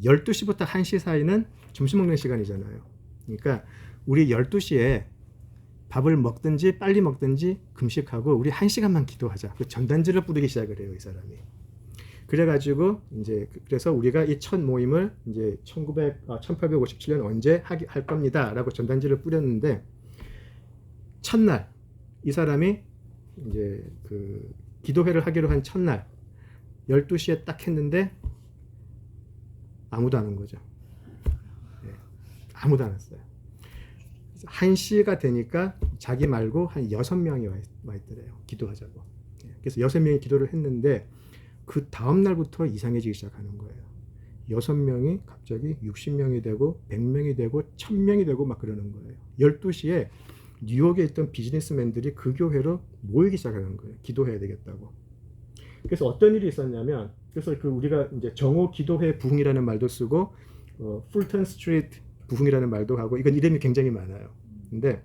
12시부터 1시 사이는 점심 먹는 시간이잖아요. 그러니까 우리 12시에 밥을 먹든지 빨리 먹든지 금식하고 우리 1시간만 기도하자. 그 전단지를 뿌리기 시작을 해요, 이 사람이. 그래가지고 이제 그래서 우리가 이 첫 모임을 이제 1857년 언제 할 겁니다라고 전단지를 뿌렸는데, 첫날 이 사람이 이제 그 기도회를 하기로 한 첫날 12시에 딱 했는데 아무도 안 온 거죠. 네, 아무도 안 왔어요. 1시가 되니까 자기 말고 한 6명이 와 있더래요. 기도하자고. 그래서 6명이 기도를 했는데 그 다음 날부터 이상해지기 시작하는 거예요. 6명이 갑자기 60명이 되고 100명이 되고 1000명이 되고 막 그러는 거예요. 12시에 뉴욕에 있던 비즈니스맨들이 그 교회로 모이기 시작하는 거예요. 기도해야 되겠다고. 그래서 어떤 일이 있었냐면, 그래서 그 우리가 이제 정오 기도회 부흥이라는 말도 쓰고 풀턴 스트리트 부흥이라는 말도 하고, 이건 이름이 굉장히 많아요. 근데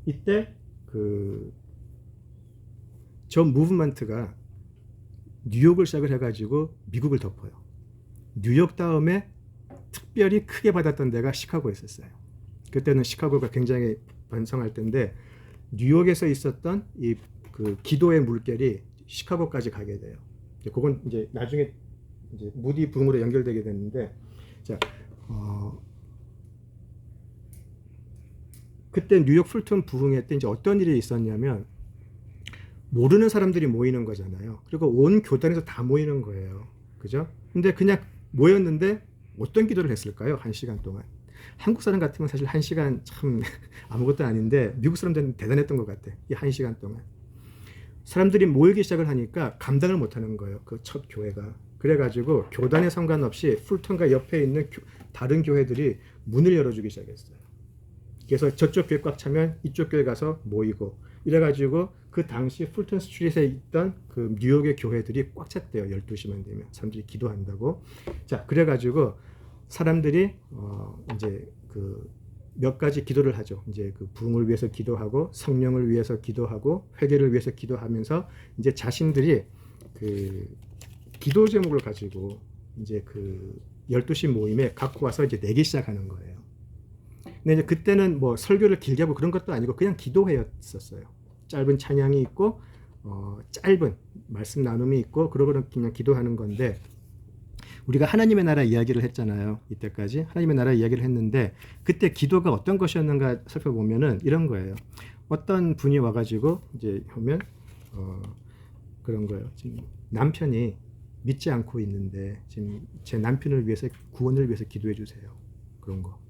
이때 그 저 무브먼트가 뉴욕을 시작을 해가지고 미국을 덮어요. 뉴욕 다음에 특별히 크게 받았던 데가 시카고였었어요. 그때는 시카고가 굉장히 번성할 때인데 뉴욕에서 있었던 이 그 기도의 물결이 시카고까지 가게 돼요. 그건 이제 나중에 이제 무디 붐으로 연결되게 됐는데, 자, 그때 뉴욕 풀턴 부흥회 때 이제 어떤 일이 있었냐면, 모르는 사람들이 모이는 거잖아요. 그리고 온 교단에서 다 모이는 거예요. 그죠? 근데 그냥 모였는데 어떤 기도를 했을까요? 1시간 동안. 한국 사람 같으면 사실 1시간 참 아무것도 아닌데 미국 사람들은 대단했던 것 같아. 이 1시간 동안. 사람들이 모이기 시작을 하니까 감당을 못하는 거예요. 그 첫 교회가. 그래가지고 교단에 상관없이 풀턴과 옆에 있는 다른 교회들이 문을 열어주기 시작했어요. 그래서 저쪽 교회 꽉 차면 이쪽 교회 가서 모이고, 이래가지고 그 당시 풀턴 스트리트에 있던 그 뉴욕의 교회들이 꽉 찼대요. 12시만 되면 사람들이 기도한다고. 자, 그래가지고 사람들이 이제 그 몇 가지 기도를 하죠. 이제 그 부흥을 위해서 기도하고, 성령을 위해서 기도하고, 회개를 위해서 기도하면서 이제 자신들이 그 기도 제목을 가지고 이제 그 12시 모임에 갖고 와서 이제 내기 시작하는 거예요. 근데 이제 그때는 뭐 설교를 길게 하고 그런 것도 아니고 그냥 기도회였었어요. 짧은 찬양이 있고 짧은 말씀 나눔이 있고, 그러고는 그냥 기도하는 건데, 우리가 하나님의 나라 이야기를 했잖아요. 이때까지 하나님의 나라 이야기를 했는데, 그때 기도가 어떤 것이었는가 살펴보면은 이런 거예요. 어떤 분이 와가지고 이제 하면 그런 거예요. 지금 남편이 믿지 않고 있는데 지금 제 남편을 위해서, 구원을 위해서 기도해 주세요. 그런 거.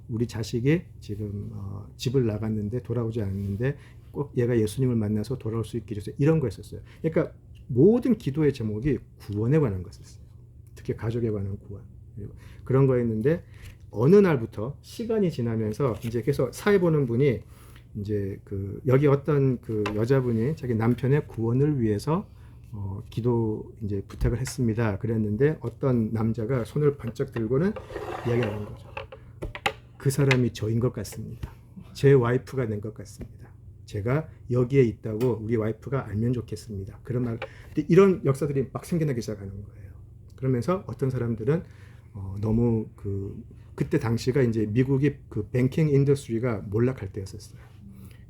우리 자식이 지금 집을 나갔는데 돌아오지 않는데 꼭 얘가 예수님을 만나서 돌아올 수 있게 해주세요. 이런 거였었어요. 그러니까 모든 기도의 제목이 구원에 관한 것이었어요. 특히 가족에 관한 구원. 그런 거였는데 어느 날부터 시간이 지나면서 이제 계속 사회 보는 분이 이제 그 여기 어떤 그 여자분이 자기 남편의 구원을 위해서 기도 이제 부탁을 했습니다. 그랬는데 어떤 남자가 손을 번쩍 들고는 이야기하는 거죠. 그 사람이 저인 것 같습니다. 제 와이프가 된 것 같습니다. 제가 여기에 있다고 우리 와이프가 알면 좋겠습니다. 그런 말, 이런 역사들이 막 생겨나기 시작하는 거예요. 그러면서 어떤 사람들은 너무 그때 당시가 이제 미국이 그 뱅킹 인더스트리가 몰락할 때였었어요.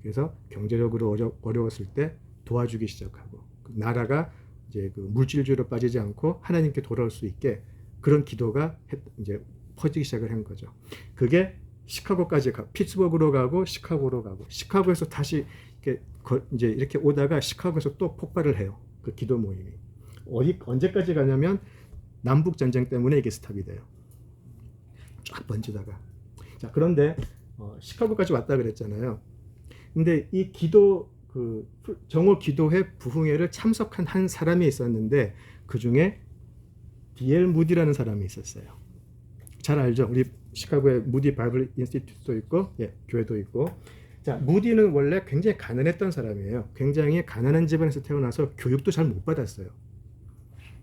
그래서 경제적으로 어려웠을 때 도와주기 시작하고, 나라가 이제 그 물질주의로 빠지지 않고 하나님께 돌아올 수 있게 그런 기도가 이제 퍼지기 시작을 한 거죠. 그게 시카고까지 피츠버그로 가고 시카고로 가고, 시카고에서 다시 이렇게 이제 이렇게 오다가 시카고에서 또 폭발을 해요. 그 기도 모임이 언제까지 가냐면 남북 전쟁 때문에 이게 스탑이 돼요. 쫙 번지다가. 자, 그런데 시카고까지 왔다 그랬잖아요. 근데 이 기도 정오 기도회 부흥회를 참석한 한 사람이 있었는데 그 중에 D.L. 무디라는 사람이 있었어요. 잘 알죠? 우리 시카고에 무디 바이블 인스티튜트도 있고, 예, 교회도 있고. 자, 무디는 원래 굉장히 가난했던 사람이에요. 굉장히 가난한 집안에서 태어나서 교육도 잘 못 받았어요.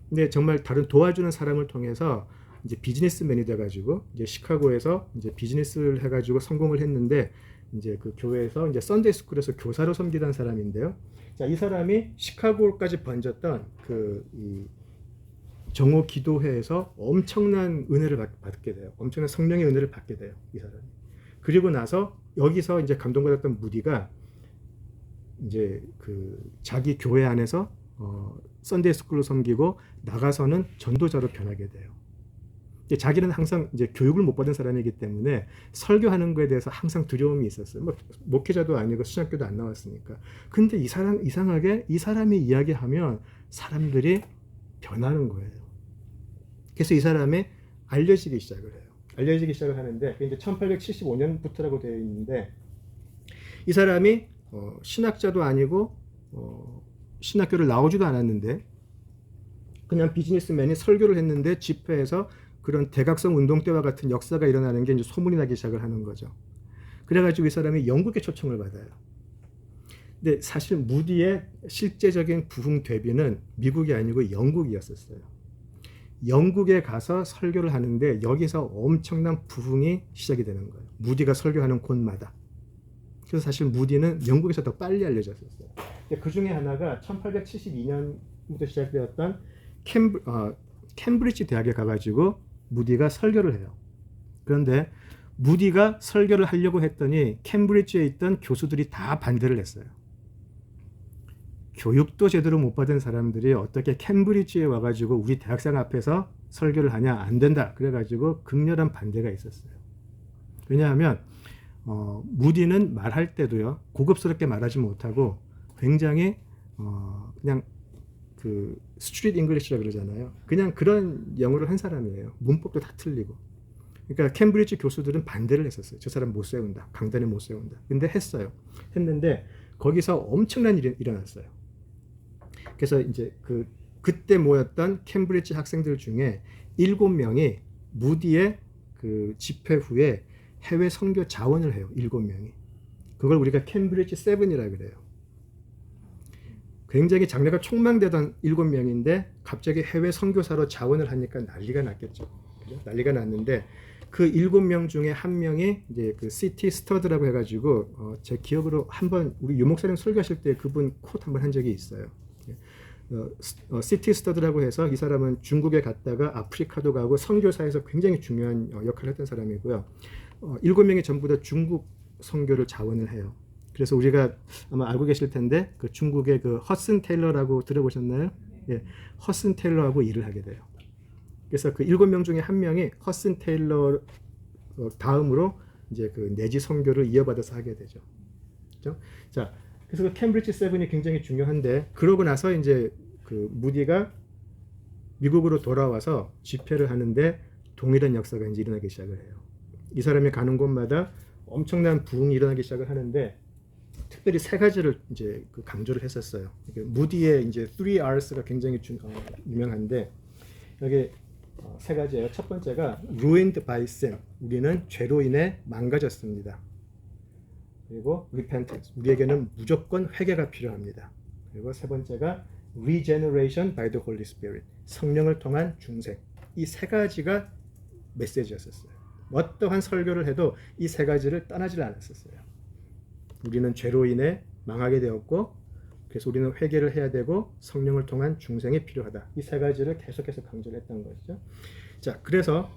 근데 정말 다른 도와주는 사람을 통해서 이제 비즈니스맨이 돼가지고 이제 시카고에서 이제 비즈니스를 해가지고 성공을 했는데 이제 그 교회에서 이제 썬데이 스쿨에서 교사로 섬기던 사람인데요. 자, 이 사람이 시카고까지 번졌던 이 정오 기도회에서 엄청난 은혜를 받게 돼요. 엄청난 성령의 은혜를 받게 돼요. 이 사람이. 그리고 나서 여기서 이제 감동받았던 무디가 이제 그 자기 교회 안에서 썬데이 스쿨로 섬기고 나가서는 전도자로 변하게 돼요. 자기는 항상 이제 교육을 못 받은 사람이기 때문에 설교하는 거에 대해서 항상 두려움이 있었어요. 뭐 목회자도 아니고 신학교도 안 나왔으니까. 근데 이 사람 이상하게 이 사람이 이야기하면 사람들이 변하는 거예요. 그래서 이 사람이 알려지기 시작을 해요. 알려지기 시작을 하는데 그게 이제 1875년부터라고 되어 있는데 이 사람이 신학자도 아니고 신학교를 나오지도 않았는데 그냥 비즈니스맨이 설교를 했는데 집회에서 그런 대각성 운동 때와 같은 역사가 일어나는 게 이제 소문이 나기 시작을 하는 거죠. 그래가지고 이 사람이 영국에 초청을 받아요. 근데 사실 무디의 실제적인 부흥 데뷔는 미국이 아니고 영국이었었어요. 영국에 가서 설교를 하는데 여기서 엄청난 부흥이 시작이 되는 거예요. 무디가 설교하는 곳마다. 그래서 사실 무디는 영국에서 더 빨리 알려졌었어요. 그 중에 하나가 1872년부터 시작되었던 캠브리지 대학에 가가지고 무디가 설교를 해요. 그런데 무디가 설교를 하려고 했더니 캠브리지에 있던 교수들이 다 반대를 했어요. 교육도 제대로 못 받은 사람들이 어떻게 캠브리지에 와가지고 우리 대학생 앞에서 설교를 하냐, 안 된다. 그래가지고 극렬한 반대가 있었어요. 왜냐하면 무디는 말할 때도요 고급스럽게 말하지 못하고 굉장히 그냥 그 스트리트 잉글리시라 그러잖아요. 그냥 그런 영어를 한 사람이에요. 문법도 다 틀리고. 그러니까 캠브리지 교수들은 반대를 했었어요. 저 사람 못 세운다. 강단에 못 세운다. 근데 했어요. 했는데 거기서 엄청난 일이 일어났어요. 그래서 이제 그때 모였던 캠브리지 학생들 중에 7명이 무디의 그 집회 후에 해외 선교 자원을 해요. 7명이. 그걸 우리가 캠브리지 7이라 그래요. 굉장히 장래가 촉망되던 7명인데 갑자기 해외 선교사로 자원을 하니까 난리가 났겠죠. 그죠? 난리가 났는데 그 7명 중에 한 명이 이제 그 시티 스터드라고 해가지고 제 기억으로 한번 우리 유목사님 설교하실 때 그분 콧 한번 한 적이 있어요. 시티 스터드라고 해서 이 사람은 중국에 갔다가 아프리카도 가고 선교사에서 굉장히 중요한 역할을 했던 사람이고요. 7명이 전부 다 중국 선교를 자원을 해요. 그래서 우리가 아마 알고 계실 텐데 그 중국의 그 허슨 테일러라고 들어보셨나요? 예, 허슨 테일러하고 일을 하게 돼요. 그래서 그 7명 중에 한 명이 허슨 테일러 다음으로 이제 그 내지 선교를 이어받아서 하게 되죠. 그렇죠? 자, 그래서 그 캠브리지 7이 굉장히 중요한데 그러고 나서 이제 그 무디가 미국으로 돌아와서 집회를 하는데 동일한 역사가 이제 일어나기 시작을 해요. 이 사람이 가는 곳마다 엄청난 부흥이 일어나기 시작을 하는데 특별히 3가지를 이제 그 강조를 했었어요. 무디의 이제 3Rs가 굉장히 유명한데 여기 3가지예요. 첫 번째가 ruined by sin. 우리는 죄로 인해 망가졌습니다. 그리고 repentance. 우리에게는 무조건 회개가 필요합니다. 그리고 3번째가 regeneration by the Holy Spirit. 성령을 통한 중생. 이 3가지가 메시지였었어요. 어떠한 설교를 해도 이 3가지를 떠나질 않았었어요. 우리는 죄로 인해 망하게 되었고 그래서 우리는 회개를 해야 되고 성령을 통한 중생이 필요하다. 이 3가지를 계속해서 강조를 했던 것이죠. 자, 그래서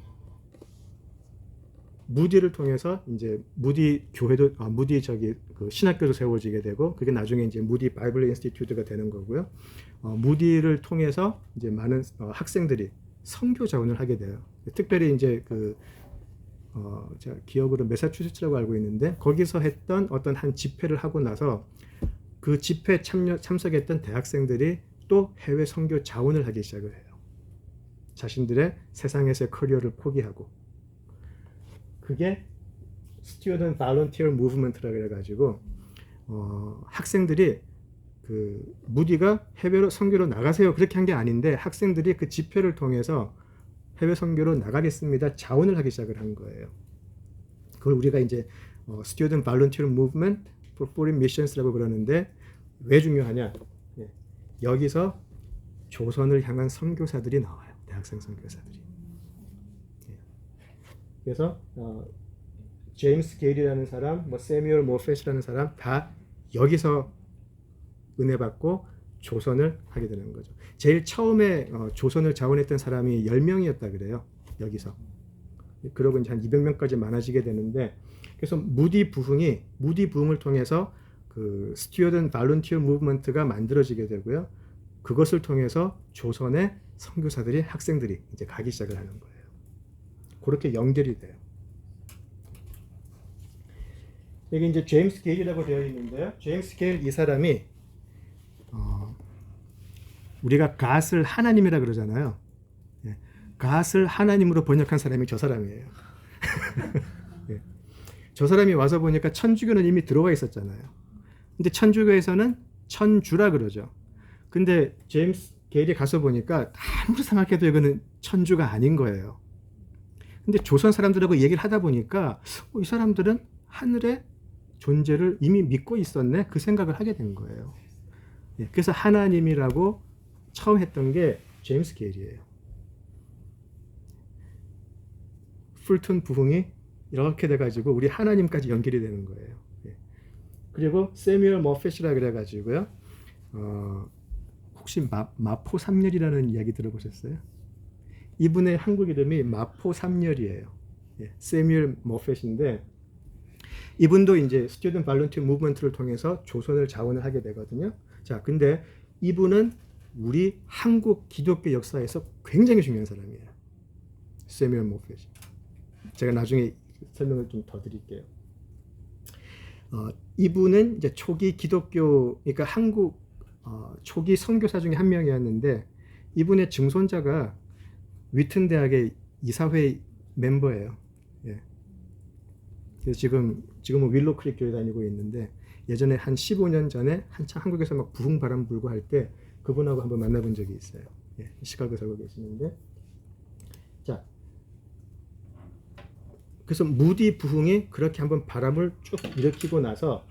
무디를 통해서 이제 무디 교회도 무디 그 신학교도 세워지게 되고 그게 나중에 이제 무디 바이블 인스티튜트가 되는 거고요. 무디를 통해서 이제 많은 학생들이 선교 자원을 하게 돼요. 특별히 이제 제가 기억으로 매사추세츠라고 알고 있는데 거기서 했던 어떤 한 집회를 하고 나서 그 집회에 참석했던 대학생들이 또 해외 선교 자원을 하기 시작을 해요. 자신들의 세상에서의 커리어를 포기하고 그게 Student Volunteer Movement라고 해가지고 학생들이 그 무디가 해외로 선교로 나가세요 그렇게 한 게 아닌데 학생들이 그 집회를 통해서 해외 선교로 나가겠습니다. 자원을 하기 시작을 한 거예요. 그걸 우리가 이제 Student Volunteer Movement for Foreign Missions라고 그러는데 왜 중요하냐? 예. 여기서 조선을 향한 선교사들이 나와요. 대학생 선교사들이. 예. 그래서 제임스 게일이라는 사람, 세뮤얼 모펫이라는 사람 다 여기서 은혜 받고 조선을 하게 되는 거죠. 제일 처음에 조선을 자원했던 사람이 10명이었다 그래요. 여기서. 그러고 이제 한 200명까지 많아지게 되는데, 그래서 무디 부흥을 통해서 그 스튜어든 발런티어 무브먼트가 만들어지게 되고요. 그것을 통해서 조선의 선교사들이, 학생들이 이제 가기 시작을 하는 거예요. 그렇게 연결이 돼요. 여기 이제 제임스 게일이라고 되어 있는데요. 제임스 게일 이 사람이 우리가 갓을 하나님이라 그러잖아요. 예. 갓을 하나님으로 번역한 사람이 저 사람이에요. 예. 저 사람이 와서 보니까 천주교는 이미 들어와 있었잖아요. 근데 천주교에서는 천주라 그러죠. 근데 제임스 게일이 가서 보니까 아무리 생각해도 이거는 천주가 아닌 거예요. 근데 조선 사람들하고 얘기를 하다 보니까 이 사람들은 하늘의 존재를 이미 믿고 있었네, 그 생각을 하게 된 거예요. 예. 그래서 하나님이라고 처음 했던 게 제임스 게일이에요. 풀톤 부흥이 이렇게 돼가지고 우리 하나님까지 연결이 되는 거예요. 예. 그리고 세뮤얼 머펫이라 그래가지고요. 혹시 마포 삼렬이라는 이야기 들어보셨어요? 이분의 한국 이름이 마포 삼렬이에요. 예. 세뮤얼 머펫인데 이분도 이제 스튜던트 발런티어 무브먼트를 통해서 조선을 자원을 하게 되거든요. 자, 근데 이분은 우리 한국 기독교 역사에서 굉장히 중요한 사람이에요. 세뮤얼 모펫이. 제가 나중에 설명을 좀 더 드릴게요. 이분은 이제 초기 기독교, 그러니까 한국 초기 선교사 중에 한 명이었는데 이분의 증손자가 위튼 대학의 이사회 멤버예요. 예. 그래서 지금은 윌로 크릭 교회 다니고 있는데 예전에 한 15년 전에 한참 한국에서 막 부흥 바람 불고 할 때 그분하고 한번 만나본 적이 있어요. 예, 시카고에 살고 계시는데. 자, 그래서 무디 부흥이 그렇게 한번 바람을 쭉 일으키고 나서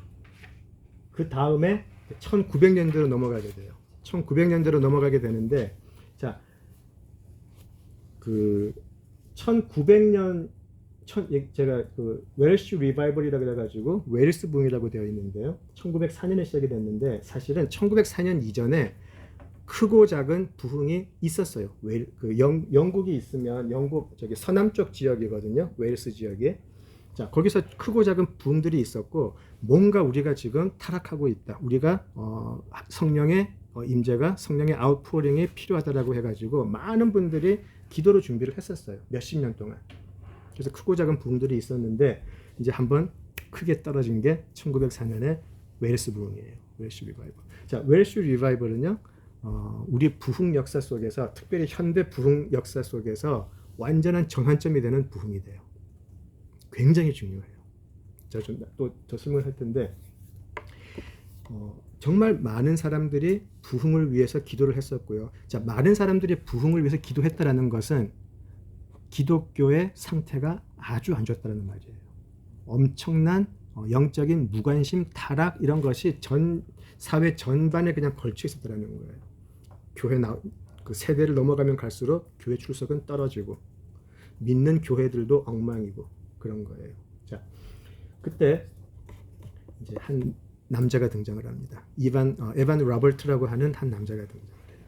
그 다음에 1900년대로 넘어가게 돼요. 1900년대로 넘어가게 되는데, 자, 그 1900년 제가 그 웰시 리바이벌이라고 해가지고 웨일스 부흥이라고 되어 있는데요. 1904년에 시작이 됐는데 사실은 1904년 이전에 크고 작은 부흥이 있었어요. 영국이 있으면 영국 저기 서남쪽 지역이거든요. 웨일스 지역에. 자, 거기서 크고 작은 부흥들이 있었고 뭔가 우리가 지금 타락하고 있다. 우리가 성령의 임재가 성령의 아웃포링이 필요하다라고 해가지고 많은 분들이 기도로 준비를 했었어요. 몇십 년 동안. 그래서 크고 작은 부흥들이 있었는데 이제 한번 크게 떨어진 게 1904년에 웨일스 부흥이에요. 웰시 리바이벌. 자, 웰시 리바이벌은요. 우리 부흥 역사 속에서 특별히 현대 부흥 역사 속에서 완전한 전환점이 되는 부흥이 돼요. 굉장히 중요해요. 자, 좀 또 더 설명을 할 텐데 정말 많은 사람들이 부흥을 위해서 기도를 했었고요. 자, 많은 사람들이 부흥을 위해서 기도했다라는 것은 기독교의 상태가 아주 안 좋았다는 말이에요. 엄청난 영적인 무관심, 타락 이런 것이 전 사회 전반에 그냥 걸쳐 있었다는 거예요. 그 세대를 넘어가면 갈수록 교회 출석은 떨어지고 믿는 교회들도 엉망이고 그런 거예요. 자, 그때 이제 한 남자가 등장을 합니다. 에반 로버트라고 하는 한 남자가 등장을 해요.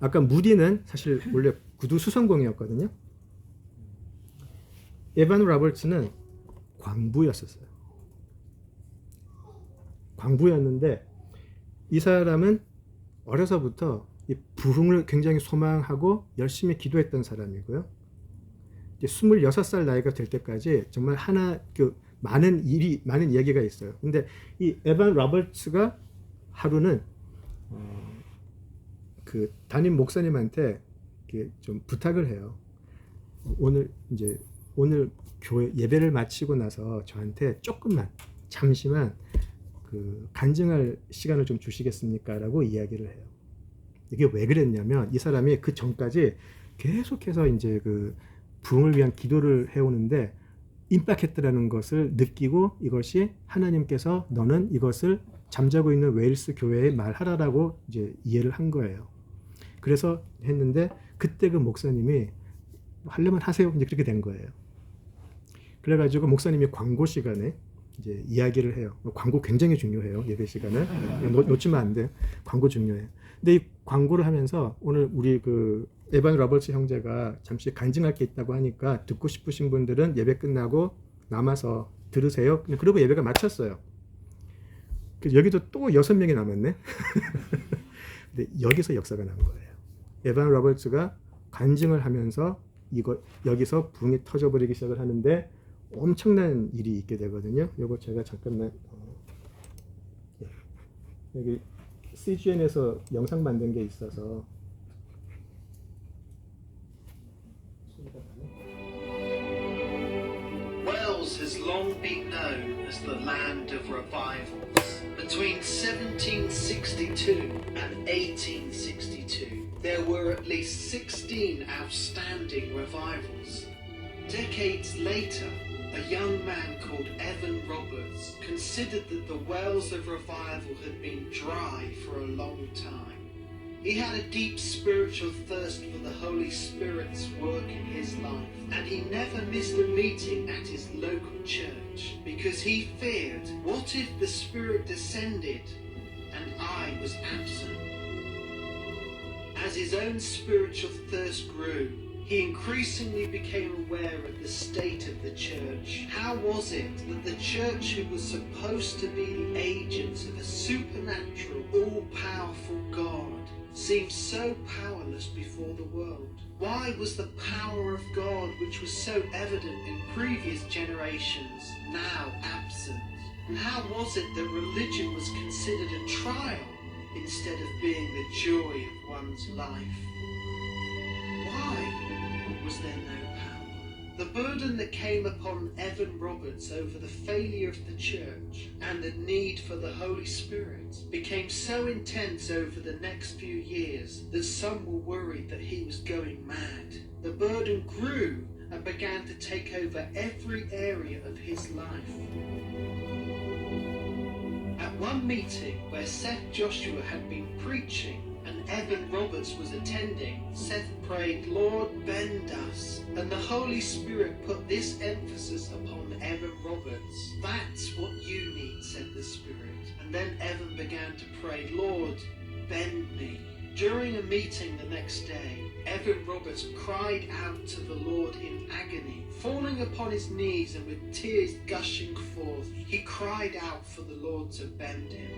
아까 무디는 사실 원래 구두 수성공이었거든요. 에반 로버츠는 광부였었어요. 광부였는데 이 사람은 어려서부터 이 부흥을 굉장히 소망하고 열심히 기도했던 사람이고요. 26살 나이가 될 때까지 정말 많은 이야기가 있어요. 근데 이 에반 로버츠가 하루는 그 담임 목사님한테 좀 부탁을 해요. 오늘 교회 예배를 마치고 나서 저한테 잠시만 그 간증할 시간을 좀 주시겠습니까? 라고 이야기를 해요. 이게 왜 그랬냐면 이 사람이 그 전까지 계속해서 이제 그 부흥을 위한 기도를 해오는데 임박했다라는 것을 느끼고 이것이 하나님께서 너는 이것을 잠자고 있는 웨일스 교회에 말하라라고 이제 이해를 한 거예요. 그래서 했는데 그때 그 목사님이 하려면 하세요. 이제 그렇게 된 거예요. 그래가지고 목사님이 광고 시간에 이제 이야기를 해요. 광고 굉장히 중요해요. 예배 시간에 놓치면 안 돼요. 광고 중요해요. 근데 이 광고를 하면서 오늘 우리 그 에반 로버츠 형제가 잠시 간증할 게 있다고 하니까 듣고 싶으신 분들은 예배 끝나고 남아서 들으세요. 그리고 예배가 마쳤어요. 여기도 또 6명이 남았네. 근데 여기서 역사가 난 거예요. 에반 로버츠가 간증을 하면서 여기서 붕이 터져버리기 시작을 하는데 엄청난 일이 있게 되거든요. 이거 제가 잠깐만 여기 CGN에서 영상 만든 게 있어서 Wales has long been known as the land of revivals. Between 1762 and 1862, there were at least 16 outstanding revivals. Decades later, a young man called Evan Roberts considered that the wells of revival had been dry for a long time. He had a deep spiritual thirst for the Holy Spirit's work in his life, and he never missed a meeting at his local church because he feared, what if the Spirit descended and I was absent? As his own spiritual thirst grew, he increasingly became aware of the state of the church. How was it that the church, who was supposed to be the agents of a supernatural, all-powerful God, seemed so powerless before the world? Why was the power of God, which was so evident in previous generations, now absent? And how was it that religion was considered a trial instead of being the joy of one's life? Why was there no power? The burden that came upon Evan Roberts over the failure of the church and the need for the Holy Spirit became so intense over the next few years that some were worried that he was going mad. The burden grew and began to take over every area of his life. At one meeting where Seth Joshua had been preaching and Evan Roberts was attending, Seth prayed, "Lord, bend us." And the Holy Spirit put this emphasis upon Evan Roberts. "That's what you need," said the Spirit. And then Evan began to pray, "Lord, bend me." During a meeting the next day, Evan Roberts cried out to the Lord in agony. Falling upon his knees and with tears gushing forth, he cried out for the Lord to bend him.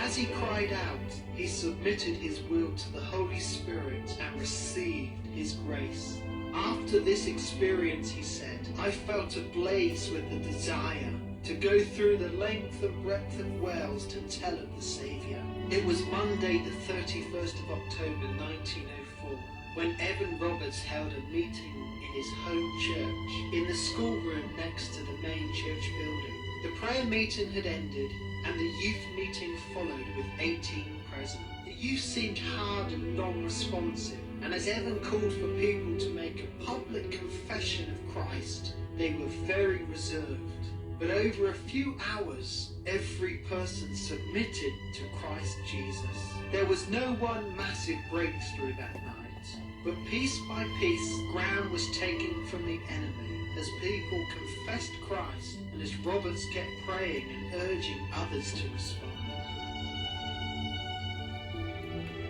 As he cried out, he submitted his will to the Holy Spirit and received his grace. After this experience, he said, "I felt ablaze with the desire to go through the length and breadth of Wales to tell of the Saviour." It was Monday the 31st of October 1904 when Evan Roberts held a meeting in his home church in the schoolroom next to the main church building. The prayer meeting had ended and the youth meeting followed with 18 present. The youth seemed hard and non-responsive, and as Evan called for people to make a public confession of Christ, they were very reserved. But over a few hours, every person submitted to Christ Jesus. There was no one massive breakthrough that night, but piece by piece, ground was taken from the enemy as people confessed Christ and as Roberts kept praying and urging others to respond.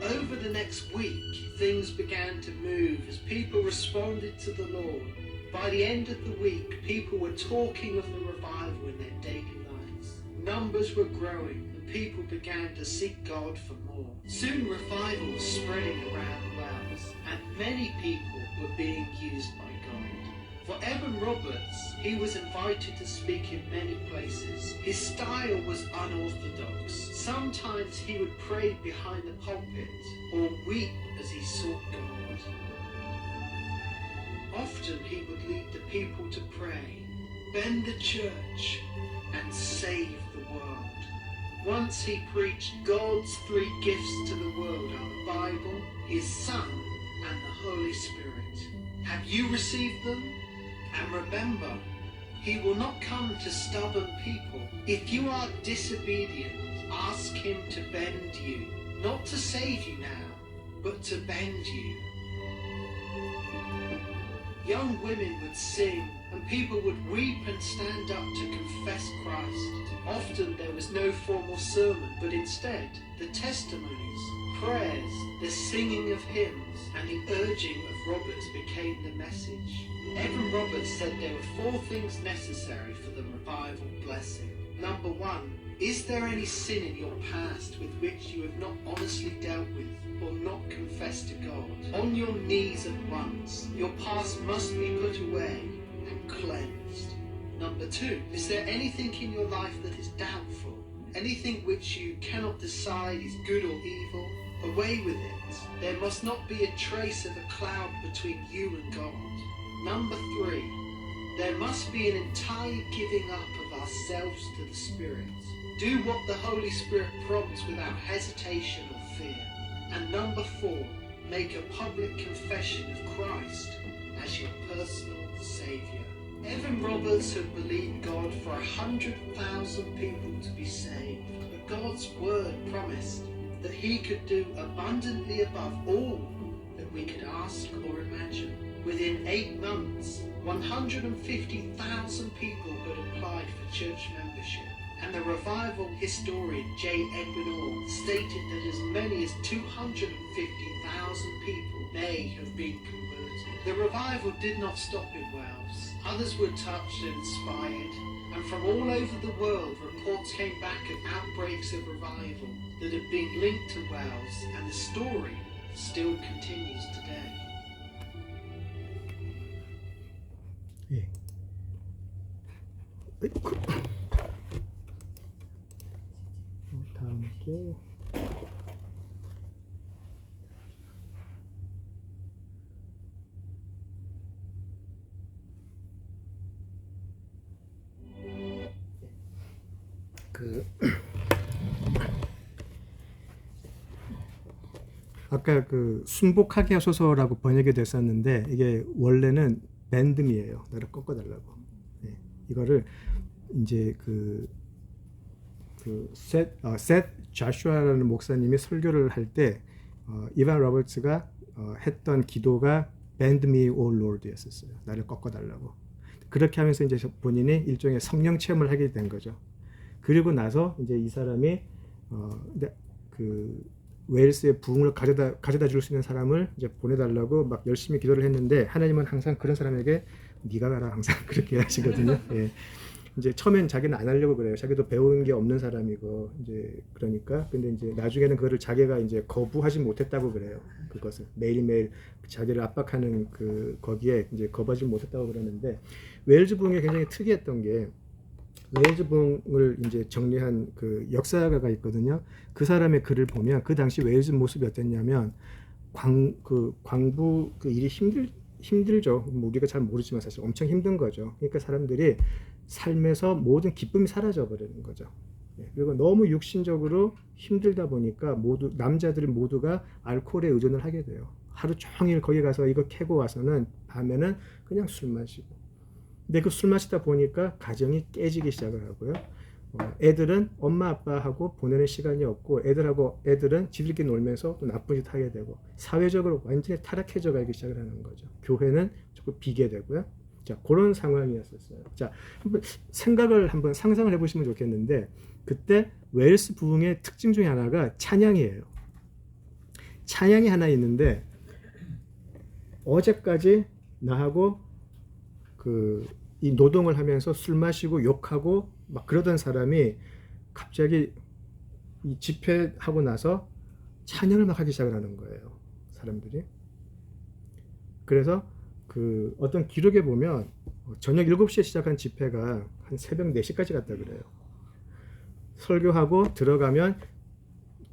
Over the next week, things began to move as people responded to the Lord. By the end of the week, people were talking of the revival in their daily lives. Numbers were growing and people began to seek God for more. Soon revival was spreading around Wales and many people were being used by God. For Evan Roberts, he was invited to speak in many places. His style was unorthodox. Sometimes he would pray behind the pulpit or weep as he sought God. Often he would lead the people to pray, bend the church, and save the world. Once he preached God's three gifts to the world are the Bible, his Son, and the Holy Spirit. Have you received them? And remember, he will not come to stubborn people. If you are disobedient, ask him to bend you, not to save you now, but to bend you. Young women would sing, and people would weep and stand up to confess Christ. Often there was no formal sermon, but instead the testimonies, prayers, the singing of hymns, and the urging of Roberts became the message. Evan Roberts said there were 4 things necessary for the revival blessing. Number 1, is there any sin in your past with which you have not honestly dealt with or not confessed to God? On your knees at once, your past must be put away and cleansed. Number 2, is there anything in your life that is doubtful? Anything which you cannot decide is good or evil? Away with it. There must not be a trace of a cloud between you and God. Number 3, there must be an entire giving up of ourselves to the Spirit. Do what the Holy Spirit prompts without hesitation or fear. And number 4, make a public confession of Christ as your personal Saviour. Evan Roberts had believed God for 100,000 people to be saved, but God's word promised that he could do abundantly above all that we could ask or imagine. Within 8 months, 150,000 people had applied for church membership, and the revival historian J. Edwin Orr stated that as many as 250,000 people may have been converted. The revival did not stop in Wales. Others were touched and inspired, and from all over the world reports came back of outbreaks of revival that have been linked to Wales, and the story still continues today. 예. 다음 게 아까 그 순복하게 하소서라고 번역이 됐었는데 이게 원래는 밴드미예요. 나를 꺾어달라고. 네. 이거를 이제 셋 자슈아라는 목사님이 설교를 할 때 이반 로버츠가 했던 기도가 Bend me, O Lord였었어요. 나를 꺾어달라고. 그렇게 하면서 이제 본인이 일종의 성령 체험을 하게 된 거죠. 그리고 나서 이제 이 사람이 웨일스의 부흥을 가져다 줄 수 있는 사람을 이제 보내달라고 막 열심히 기도를 했는데 하나님은 항상 그런 사람에게 네가 가라 항상 그렇게 하시거든요. 예. 이제 처음엔 자기는 안 하려고 그래요. 자기도 배운 게 없는 사람이고 이제 그러니까 근데 이제 나중에는 그거를 자기가 이제 거부하지 못했다고 그래요. 그것을 매일매일 자기를 압박하는 거기에 이제 거부하지 못했다고 그러는데 웨일즈 부흥이 굉장히 특이했던 게 웨일즈 부흥을 이제 정리한 그 역사가가 있거든요. 그 사람의 글을 보면 그 당시 웨일즈 모습이 어땠냐면 광부 일이 힘들죠. 뭐 우리가 잘 모르지만 사실 엄청 힘든 거죠. 그러니까 사람들이 삶에서 모든 기쁨이 사라져 버리는 거죠. 그리고 너무 육신적으로 힘들다 보니까 남자들이 모두가 알코올에 의존을 하게 돼요. 하루 종일 거기 가서 이거 캐고 와서는 밤에는 그냥 술 마시고. 근데 그 술 마시다 보니까 가정이 깨지기 시작을 하고요. 애들은 엄마 아빠하고 보내는 시간이 없고 애들은 지들끼리 놀면서 또 나쁜 짓 하게 되고 사회적으로 완전히 타락해져 가기 시작을 하는 거죠. 교회는 자꾸 비게 되고요. 자, 그런 상황이었었어요. 자, 한번 상상을 해보시면 좋겠는데 그때 웨일스 부흥의 특징 중에 하나가 찬양이에요. 찬양이 하나 있는데 어제까지 나하고 이 노동을 하면서 술 마시고 욕하고 막 그러던 사람이 갑자기 이 집회하고 나서 찬양을 막 하기 시작을 하는 거예요. 사람들이. 그래서 어떤 기록에 보면 저녁 7시에 시작한 집회가 한 새벽 4시까지 갔다 그래요. 설교하고 들어가면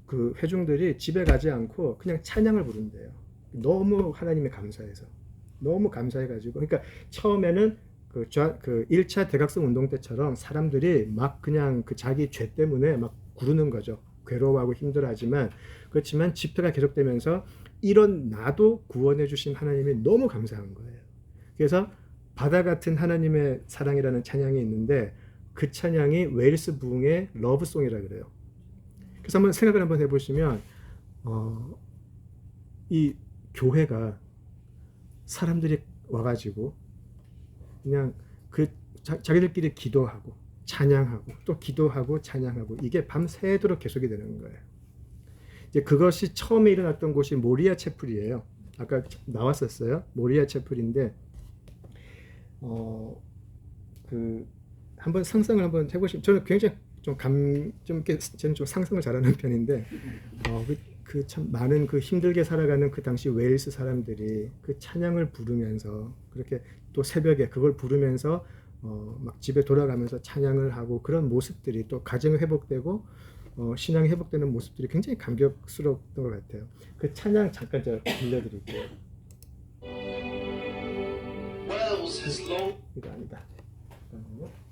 그 회중들이 집에 가지 않고 그냥 찬양을 부른대요. 너무 하나님에 감사해서. 너무 감사해가지고. 그러니까 처음에는 그 1차 대각성 운동 때처럼 사람들이 막 그냥 자기 죄 때문에 막 구르는 거죠. 괴로워하고 힘들어하지만 그렇지만 집회가 계속되면서 이런 나도 구원해 주신 하나님이 너무 감사한 거예요. 그래서 바다 같은 하나님의 사랑이라는 찬양이 있는데 그 찬양이 웨일스 부흥의 러브송이라 그래요. 그래서 한번 생각을 한번 해보시면 이 교회가 사람들이 와가지고 그냥 그 자기들끼리 기도하고 찬양하고 또 기도하고 찬양하고 이게 밤새도록 계속이 되는 거예요. 이제 그것이 처음에 일어났던 곳이 모리아 채플이에요. 아까 나왔었어요. 모리아 채플인데 그 한번 상상을 한번 해보시면 저는 굉장히 저는 좀 상상을 잘하는 편인데 그 참 많은 그 힘들게 살아가는 그 당시 웨일스 사람들이 그 찬양을 부르면서 그렇게 또 새벽에 그걸 부르면서 막 집에 돌아가면서 찬양을 하고 그런 모습들이 또 가정이 회복되고 신앙이 회복되는 모습들이 굉장히 감격스러웠던 것 같아요. 그 찬양 잠깐 제가 들려드릴게요. Wales has long 이거 아니다. 잠깐만요.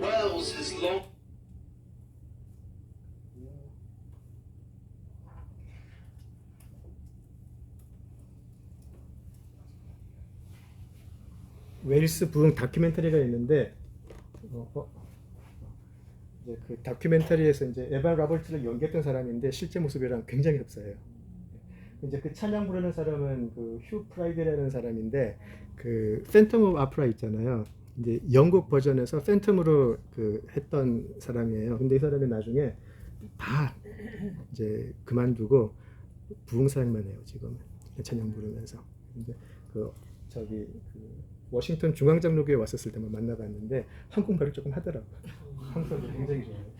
Wales has long 웨일스 부흥 다큐멘터리가 있는데 이제 그 다큐멘터리에서 이제 에바 라벌트를 연기했던 사람인데 실제 모습이랑 굉장히 흡사해요. 이제 그 찬양 부르는 사람은 그 휴 프라이드라는 사람인데 그 팬텀 오브 아프라 있잖아요. 이제 영국 버전에서 팬텀으로 그 했던 사람이에요. 근데 이 사람이 나중에 다 이제 그만두고 부흥사역만 해요 지금은. 찬양 부르면서. 이제 그 저기 그 워싱턴 중앙장로교회 왔었을 때만 만나봤는데 한국말을 조금 하더라고요. 한국말도 굉장히 좋아요.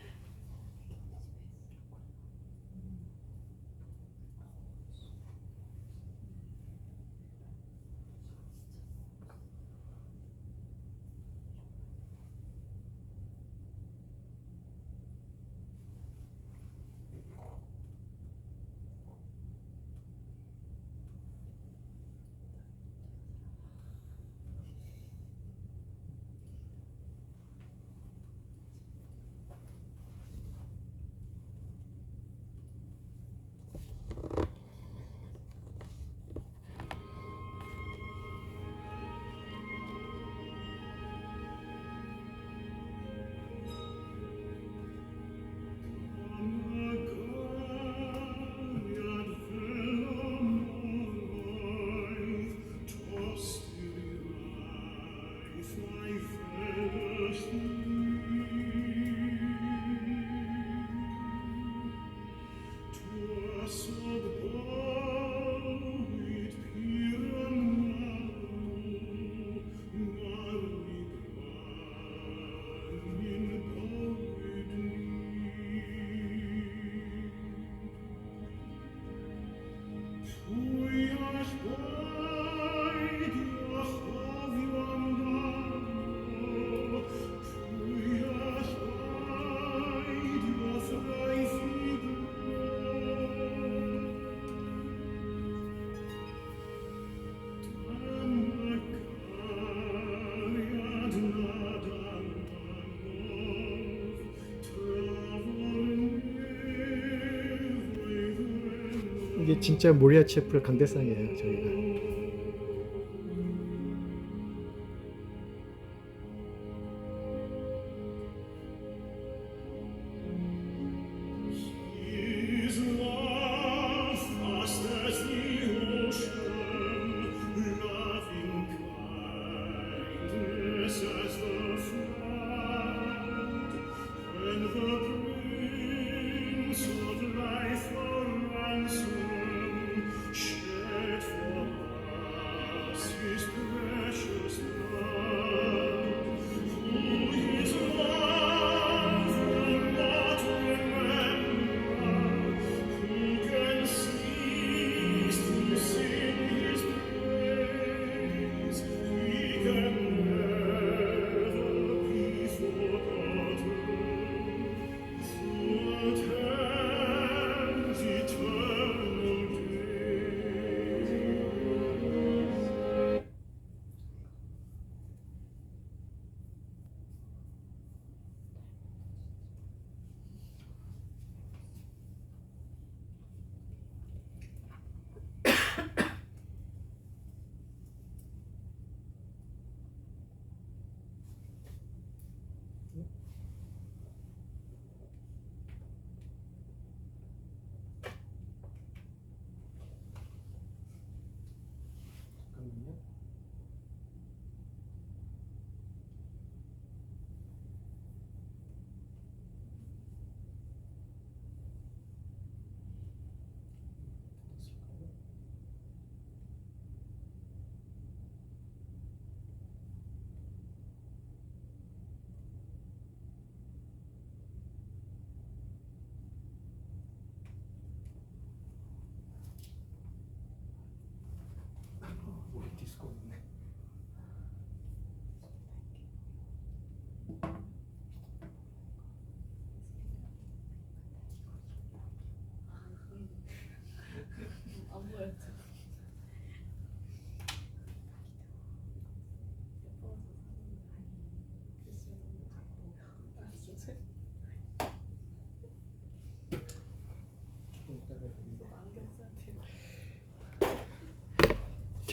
이게 진짜 모리아 채플 강대상이에요 저희가.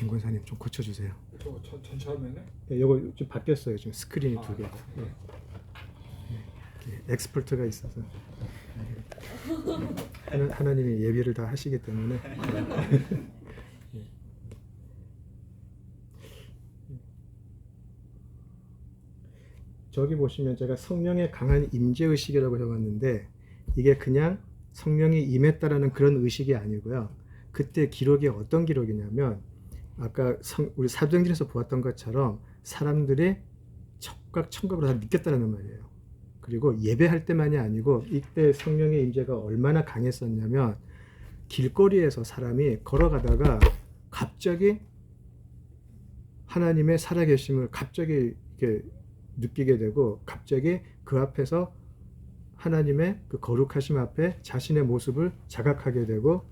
김 권사님 좀 고쳐주세요. 저거 전체 화면에? 네, 요거 좀 바뀌었어요. 지금 스크린이 두 개. 네. 엑스퍼트가 있어서 하나님이 예비를 다 하시기 때문에. 저기 보시면 제가 성령의 강한 임재의식이라고 적었는데 이게 그냥 성령이 임했다라는 그런 의식이 아니고요. 그때 기록이 어떤 기록이냐면 아까 우리 사도행전에서 보았던 것처럼 사람들이 촉각, 청각으로 다 느꼈다는 말이에요. 그리고 예배할 때만이 아니고 이때 성령의 임재가 얼마나 강했었냐면 길거리에서 사람이 걸어가다가 갑자기 하나님의 살아계심을 갑자기 이렇게 느끼게 되고 갑자기 그 앞에서 하나님의 그 거룩하심 앞에 자신의 모습을 자각하게 되고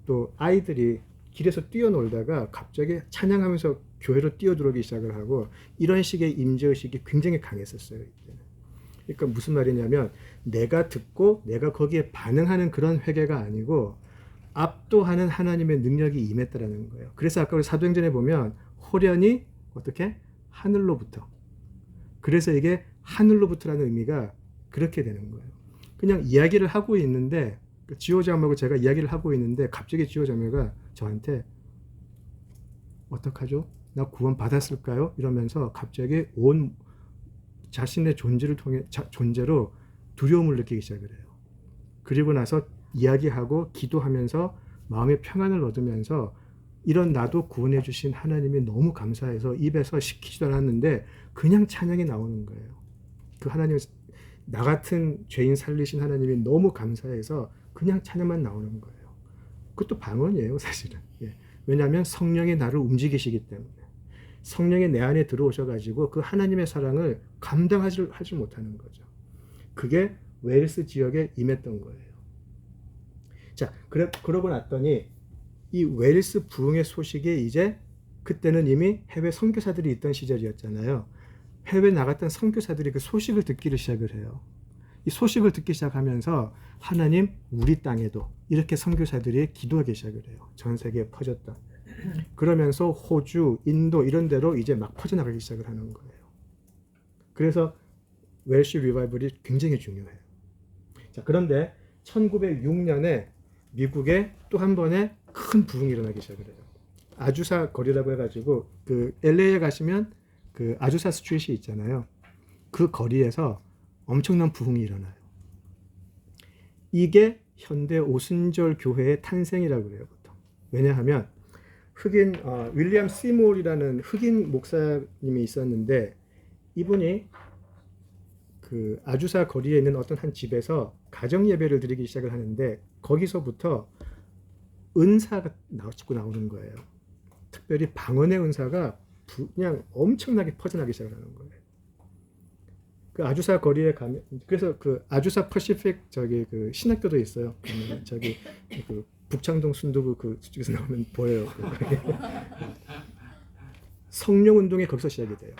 또 아이들이 길에서 뛰어놀다가 갑자기 찬양하면서 교회로 뛰어들어오기 시작을 하고 이런 식의 임재의식이 굉장히 강했었어요. 이때는. 그러니까 무슨 말이냐면 내가 듣고 내가 거기에 반응하는 그런 회개가 아니고 압도하는 하나님의 능력이 임했다라는 거예요. 그래서 아까 우리 사도행전에 보면 호련히 어떻게? 하늘로부터. 그래서 이게 하늘로부터라는 의미가 그렇게 되는 거예요. 그냥 이야기를 하고 있는데 지호자매하고 제가 이야기를 하고 있는데 갑자기 지호자매가 저한테 어떡하죠? 나 구원 받았을까요? 이러면서 갑자기 온 자신의 존재를 통해 존재로 두려움을 느끼기 시작을 해요. 그리고 나서 이야기하고 기도하면서 마음의 평안을 얻으면서 이런 나도 구원해 주신 하나님이 너무 감사해서 입에서 시키지도 않았는데 그냥 찬양이 나오는 거예요. 그 하나님 나 같은 죄인 살리신 하나님이 너무 감사해서 그냥 찬양만 나오는 거예요. 그것도 방언이에요, 사실은. 예. 왜냐하면 성령이 나를 움직이시기 때문에 성령이 내 안에 들어오셔가지고 그 하나님의 사랑을 감당하지 못하는 거죠. 그게 웨일스 지역에 임했던 거예요. 자, 그러고 났더니 이 웨일스 부흥의 소식이 이제 그때는 이미 해외 선교사들이 있던 시절이었잖아요. 해외 나갔던 선교사들이 그 소식을 듣기를 시작을 해요. 이 소식을 듣기 시작하면서 하나님 우리 땅에도 이렇게 선교사들이 기도하기 시작을 해요. 전 세계에 퍼졌다. 그러면서 호주, 인도 이런 데로 이제 막 퍼져나가기 시작을 하는 거예요. 그래서 웰시 리바이벌이 굉장히 중요해요. 자, 그런데 1906년에 미국에 또 한 번의 큰 부흥이 일어나기 시작을 해요. 아주사 거리라고 해가지고 그 LA에 가시면 그 아주사 스트릿이 있잖아요. 그 거리에서 엄청난 부흥이 일어나요. 이게 현대 오순절 교회의 탄생이라고 그래요, 보통. 왜냐하면 흑인 윌리엄 시몰이라는 흑인 목사님이 있었는데 이분이 그 아주사 거리에 있는 어떤 한 집에서 가정 예배를 드리기 시작을 하는데 거기서부터 은사가 자꾸 나오는 거예요. 특별히 방언의 은사가 그냥 엄청나게 퍼져나기 시작을 하는 거예요. 그 아주사 거리에 가면 그래서 그 아주사 퍼시픽 저기 그 신학교도 있어요. 저기 그 북창동 순두부 그쪽에서 나오면 보여요. 성령 운동이 거기서 시작이 돼요.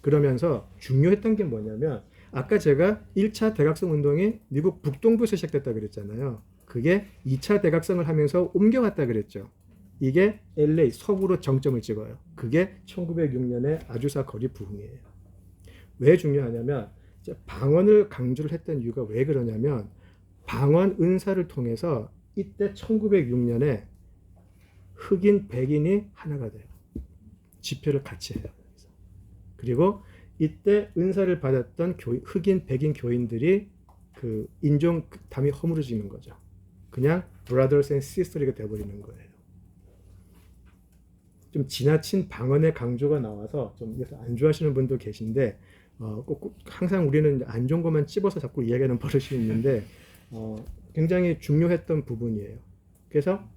그러면서 중요했던 게 뭐냐면 아까 제가 1차 대각성 운동이 미국 북동부에서 시작됐다 그랬잖아요. 그게 2차 대각성을 하면서 옮겨갔다 그랬죠. 이게 LA 서부로 정점을 찍어요. 그게 1906년에 아주사 거리 부흥이에요. 왜 중요하냐면 방언을 강조를 했던 이유가 왜 그러냐면 방언 은사를 통해서 이때 1906년에 흑인 백인이 하나가 돼요. 집회를 같이 해요. 그리고 이때 은사를 받았던 흑인 백인 교인들이 그 인종 담이 허물어지는 거죠. 그냥 brothers and sisters가 되어버리는 거예요. 좀 지나친 방언의 강조가 나와서 좀 안 좋아하시는 분도 계신데 꼭 항상 우리는 안 좋은 것만 찝어서 자꾸 이야기하는 버릇이 있는데 굉장히 중요했던 부분이에요. 그래서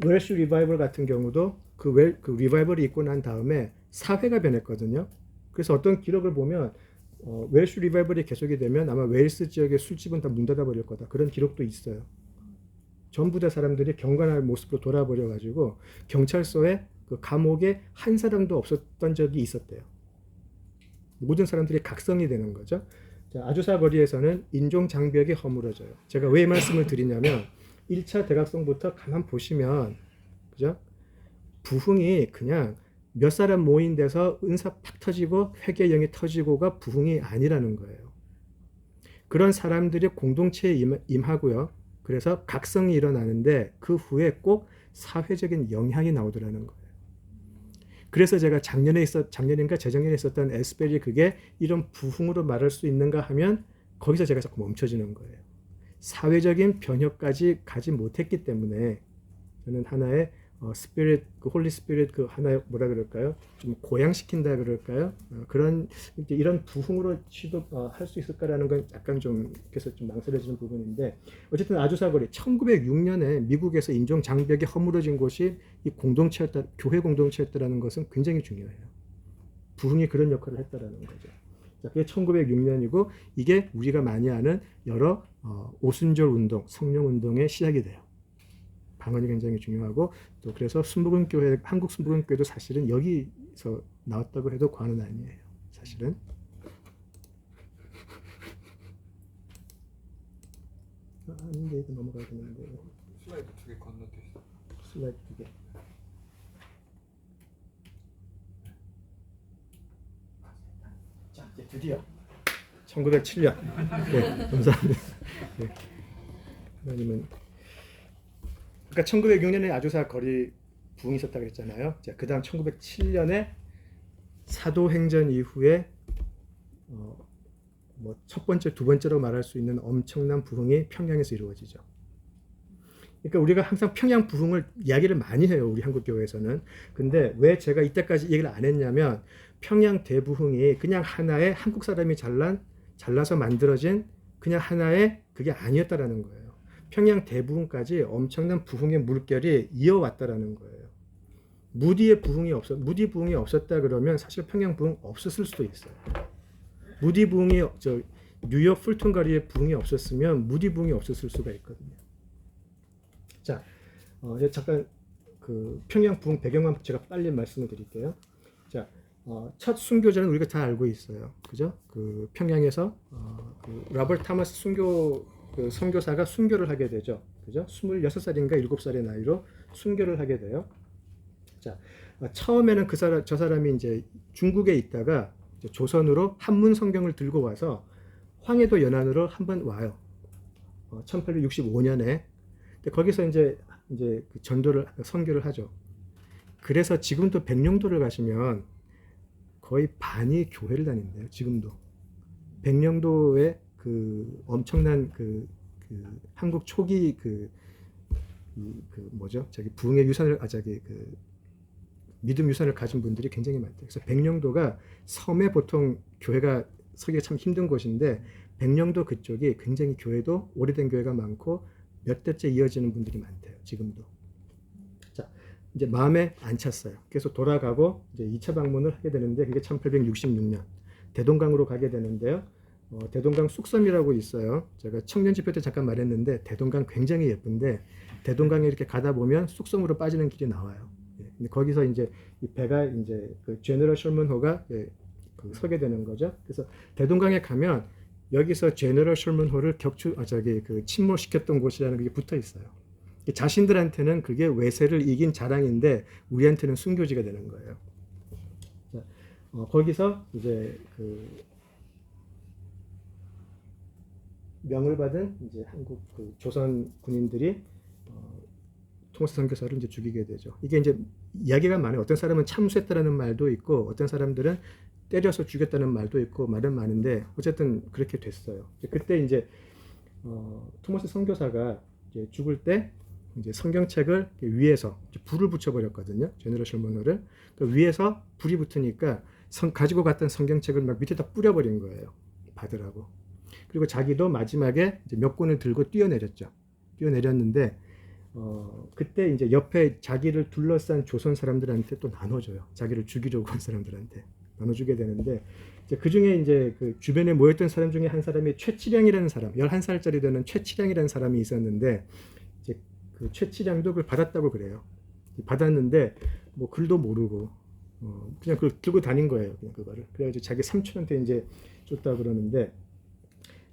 웰시 리바이벌 같은 경우도 그 리바이벌이 있고 난 다음에 사회가 변했거든요. 그래서 어떤 기록을 보면 웰시 리바이벌이 계속이 되면 아마 웨일스 지역의 술집은 다 문 닫아 버릴 거다. 그런 기록도 있어요. 전부 다 사람들이 경건한 모습으로 돌아버려 가지고 경찰서에 그 감옥에 한 사람도 없었던 적이 있었대요. 모든 사람들이 각성이 되는 거죠. 자, 아주사 거리에서는 인종 장벽이 허물어져요. 제가 왜 이 말씀을 드리냐면 1차 대각성부터 가만 보시면 그죠? 부흥이 그냥 몇 사람 모인 데서 은사 팍 터지고 회개 영이 터지고가 부흥이 아니라는 거예요. 그런 사람들이 공동체에 임하고요. 그래서 각성이 일어나는데 그 후에 꼭 사회적인 영향이 나오더라는 거예요. 그래서 제가 작년인가 재작년에 있었던 에스펠이 그게 이런 부흥으로 말할 수 있는가 하면 거기서 제가 자꾸 멈춰지는 거예요. 사회적인 변혁까지 가지 못했기 때문에 저는 하나의 스피릿, 그 홀리 스피릿 그 하나의 뭐라 그럴까요? 좀 고양시킨다 그럴까요? 그런 이런 부흥으로 시도할 수 있을까라는 건 약간 좀 그래서 좀 망설여지는 부분인데 어쨌든 아주사거리 1906년에 미국에서 인종 장벽이 허물어진 곳이 이 공동체였다, 교회 공동체였다라는 것은 굉장히 중요해요. 부흥이 그런 역할을 했다라는 거죠. 자, 그게 1906년이고 이게 우리가 많이 아는 여러 오순절 운동, 성령 운동의 시작이 돼요. 방언이 굉장히 중요하고 또 그래서 순복음교회, 한국 순복음교회도 사실은 여기서 나왔다고 해도 과언은 아니에요. 사실은. 아닌데 이거 넘어가야 되는데. 슬라이드 2개 건너뛰어 있어. 슬라이드 2개. 자, 이제 드디어 1907년. 네, 감사합니다. 네. 하나님은 그러니까 1906년에 아주사 거리 부흥이 있었다고 그랬잖아요. 자, 그다음 1907년에 사도행전 이후에 뭐 첫 번째, 두 번째로 말할 수 있는 엄청난 부흥이 평양에서 이루어지죠. 그러니까 우리가 항상 평양 부흥을 이야기를 많이 해요. 우리 한국 교회에서는. 근데 왜 제가 이때까지 얘기를 안 했냐면 평양 대부흥이 그냥 하나의 한국 사람이 잘라서 만들어진 그냥 하나의 그게 아니었다라는 거예요. 평양 대부흥까지 엄청난 부흥의 물결이 이어왔다라는 거예요. 무디 부흥이 없었다 그러면 사실 평양 부흥 없었을 수도 있어요. 무디 부흥이 뉴욕 풀톤 거리의 부흥이 없었으면 무디 부흥이 없었을 수가 있거든요. 자, 잠깐 그 평양 부흥 배경만 제가 빨리 말씀을 드릴게요. 자, 첫 순교자는 우리가 다 알고 있어요. 그죠? 그 평양에서 그 로버트 타머스 그 선교사가 순교를 하게 되죠. 그죠? 26살인가 7살의 나이로 순교를 하게 돼요. 자, 처음에는 저 사람이 이제 중국에 있다가 이제 조선으로 한문 성경을 들고 와서 황해도 연안으로 한번 와요. 1865년에. 근데 거기서 이제 그 선교를 하죠. 그래서 지금도 백령도를 가시면 거의 반이 교회를 다닌대요. 지금도. 백령도에 그 엄청난 그 한국 초기 뭐죠? 부흥의 유산을 믿음 유산을 가진 분들이 굉장히 많대요. 그래서 백령도가 섬에 보통 교회가 서기가 참 힘든 곳인데 백령도 그쪽이 굉장히 교회도 오래된 교회가 많고 몇 대째 이어지는 분들이 많대요. 지금도. 자, 이제 마음에 안 찼어요. 그래서 돌아가고 이제 2차 방문을 하게 되는데 그게 1866년 대동강으로 가게 되는데요. 대동강 쑥섬이라고 있어요. 제가 청년 집회 때 잠깐 말했는데 대동강 굉장히 예쁜데 대동강에 이렇게 가다 보면 쑥섬으로 빠지는 길이 나와요. 예, 근데 거기서 이제 이 배가 이제 그 제너럴 셜먼호가 그 서게 되는 거죠. 그래서 대동강에 가면 여기서 제너럴 셜먼호를 그 침몰시켰던 곳이라는 게 붙어 있어요. 자신들한테는 그게 외세를 이긴 자랑인데 우리한테는 순교지가 되는 거예요. 자, 거기서 이제 그 명을 받은 이제 한국 그 조선 군인들이 토마스 선교사를 이제 죽이게 되죠. 이게 이제 이야기가 많아요. 어떤 사람은 참수했다라는 말도 있고, 어떤 사람들은 때려서 죽였다는 말도 있고, 말은 많은데 어쨌든 그렇게 됐어요. 그때 이제 토마스 선교사가 이제 죽을 때 이제 성경책을 위에서 불을 붙여버렸거든요. 제너럴 셜먼호를 그 위에서 불이 붙으니까 가지고 갔던 성경책을 막 밑에다 뿌려버린 거예요. 받으라고. 그리고 자기도 마지막에 이제 몇 권을 들고 뛰어내렸죠. 뛰어내렸는데 그때 이제 옆에 자기를 둘러싼 조선 사람들한테 또 나눠줘요. 자기를 죽이려고 한 사람들한테 나눠주게 되는데 이제 그 중에 이제 그 주변에 모였던 사람 중에 한 사람이 최치량이라는 사람, 11살짜리 되는 최치량이라는 사람이 있었는데 이제 그 최치량도 그걸 받았다고 그래요. 받았는데 뭐 글도 모르고 그냥 그걸 들고 다닌 거예요. 그냥 그거를. 그래가지고 자기 삼촌한테 이제 줬다 그러는데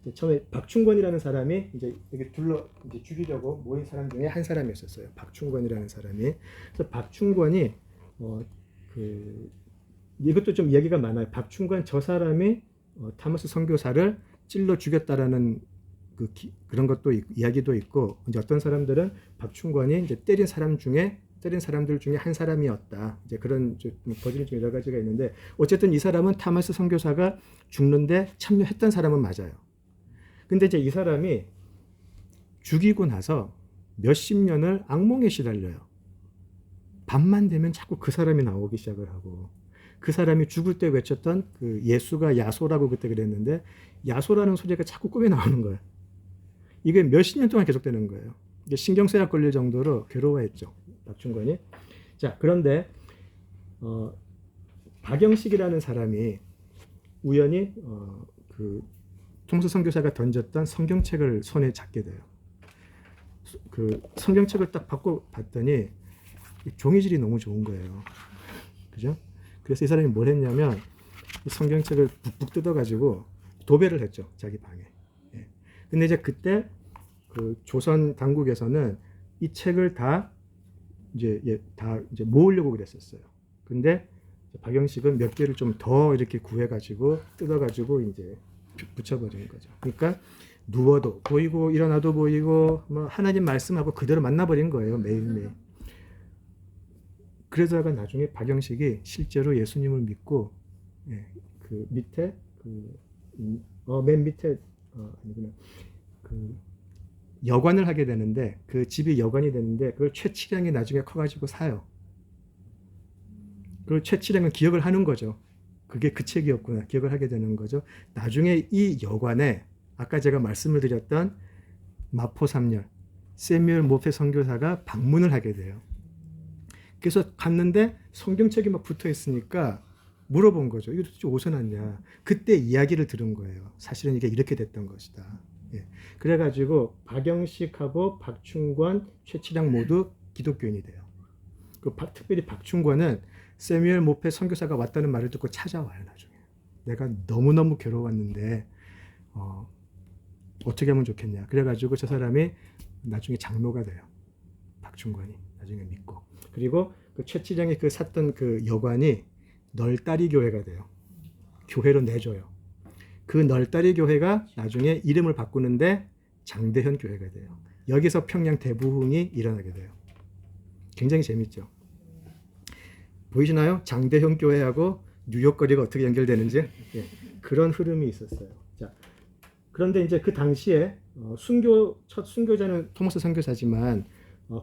이제 처음에 박충권이라는 사람이 이제 이렇게 이제 죽이려고 모인 사람 중에 한 사람이었어요. 박충권이라는 사람이. 그래서 박충권이 그 이것도 좀 이야기가 많아요. 박충권 저 사람이 타머스 선교사를 찔러 죽였다라는 그런 것도 이야기도 있고, 이제 어떤 사람들은 박충권이 이제 때린 사람들 중에 한 사람이었다. 이제 그런 버전이 좀 여러 가지가 있는데, 어쨌든 이 사람은 타머스 선교사가 죽는데 참여했던 사람은 맞아요. 근데 이제 이 사람이 죽이고 나서 몇십 년을 악몽에 시달려요. 밤만 되면 자꾸 그 사람이 나오기 시작을 하고, 그 사람이 죽을 때 외쳤던 그 예수가 야소라고 그때 그랬는데, 야소라는 소리가 자꾸 꿈에 나오는 거예요. 이게 몇십 년 동안 계속되는 거예요. 이게 신경쇠약 걸릴 정도로 괴로워했죠, 박충권이. 자, 그런데 박영식이라는 사람이 우연히 그 토마스 선교사가 던졌던 성경책을 손에 잡게 돼요. 그 성경책을 딱 받고 봤더니 종이질이 너무 좋은 거예요. 그죠? 그래서 이 사람이 뭘 했냐면 이 성경책을 북북 뜯어가지고 도배를 했죠, 자기 방에. 예. 근데 이제 그때 그 조선 당국에서는 이 책을 다 이제 모으려고 그랬었어요. 근데 박영식은 몇 개를 좀 더 이렇게 구해가지고 뜯어가지고 이제 붙여버리는 거죠. 그러니까 누워도 보이고 일어나도 보이고 뭐 하나님 말씀하고 그대로 만나버린 거예요, 매일매일. 그러다가 나중에 박영식이 실제로 예수님을 믿고, 예, 그 밑에 맨 밑에 아니구나, 그 여관을 하게 되는데, 그 집이 여관이 되는데 그걸 최치량이 나중에 커가지고 사요. 그걸 최치량은 기억을 하는 거죠. 그게 그 책이었구나, 기억을 하게 되는 거죠. 나중에 이 여관에 아까 제가 말씀을 드렸던 마포 3년 세뮤얼 모페 선교사가 방문을 하게 돼요. 그래서 갔는데 성경책이 막 붙어 있으니까 물어본 거죠. 이거 도대체 어디서 났냐. 그때 이야기를 들은 거예요. 사실은 이게 이렇게 됐던 것이다. 예. 그래가지고 박영식하고 박충권, 최치량 모두 기독교인이 돼요. 특별히 박충권은 세뮤얼 모페 선교사가 왔다는 말을 듣고 찾아와요. 나중에 내가 너무너무 괴로웠는데 어떻게 하면 좋겠냐. 그래가지고 저 사람이 나중에 장로가 돼요. 박충권이 나중에 믿고. 그리고 그 최치량이 샀던 그 여관이 널다리 교회가 돼요. 교회로 내줘요. 그 널다리 교회가 나중에 이름을 바꾸는데 장대현 교회가 돼요. 여기서 평양 대부흥이 일어나게 돼요. 굉장히 재밌죠. 보이시나요? 장대현 교회하고 뉴욕 거리가 어떻게 연결되는지. 예, 그런 흐름이 있었어요. 자, 그런데 이제 그 당시에 첫 순교자는 토마스 선교사지만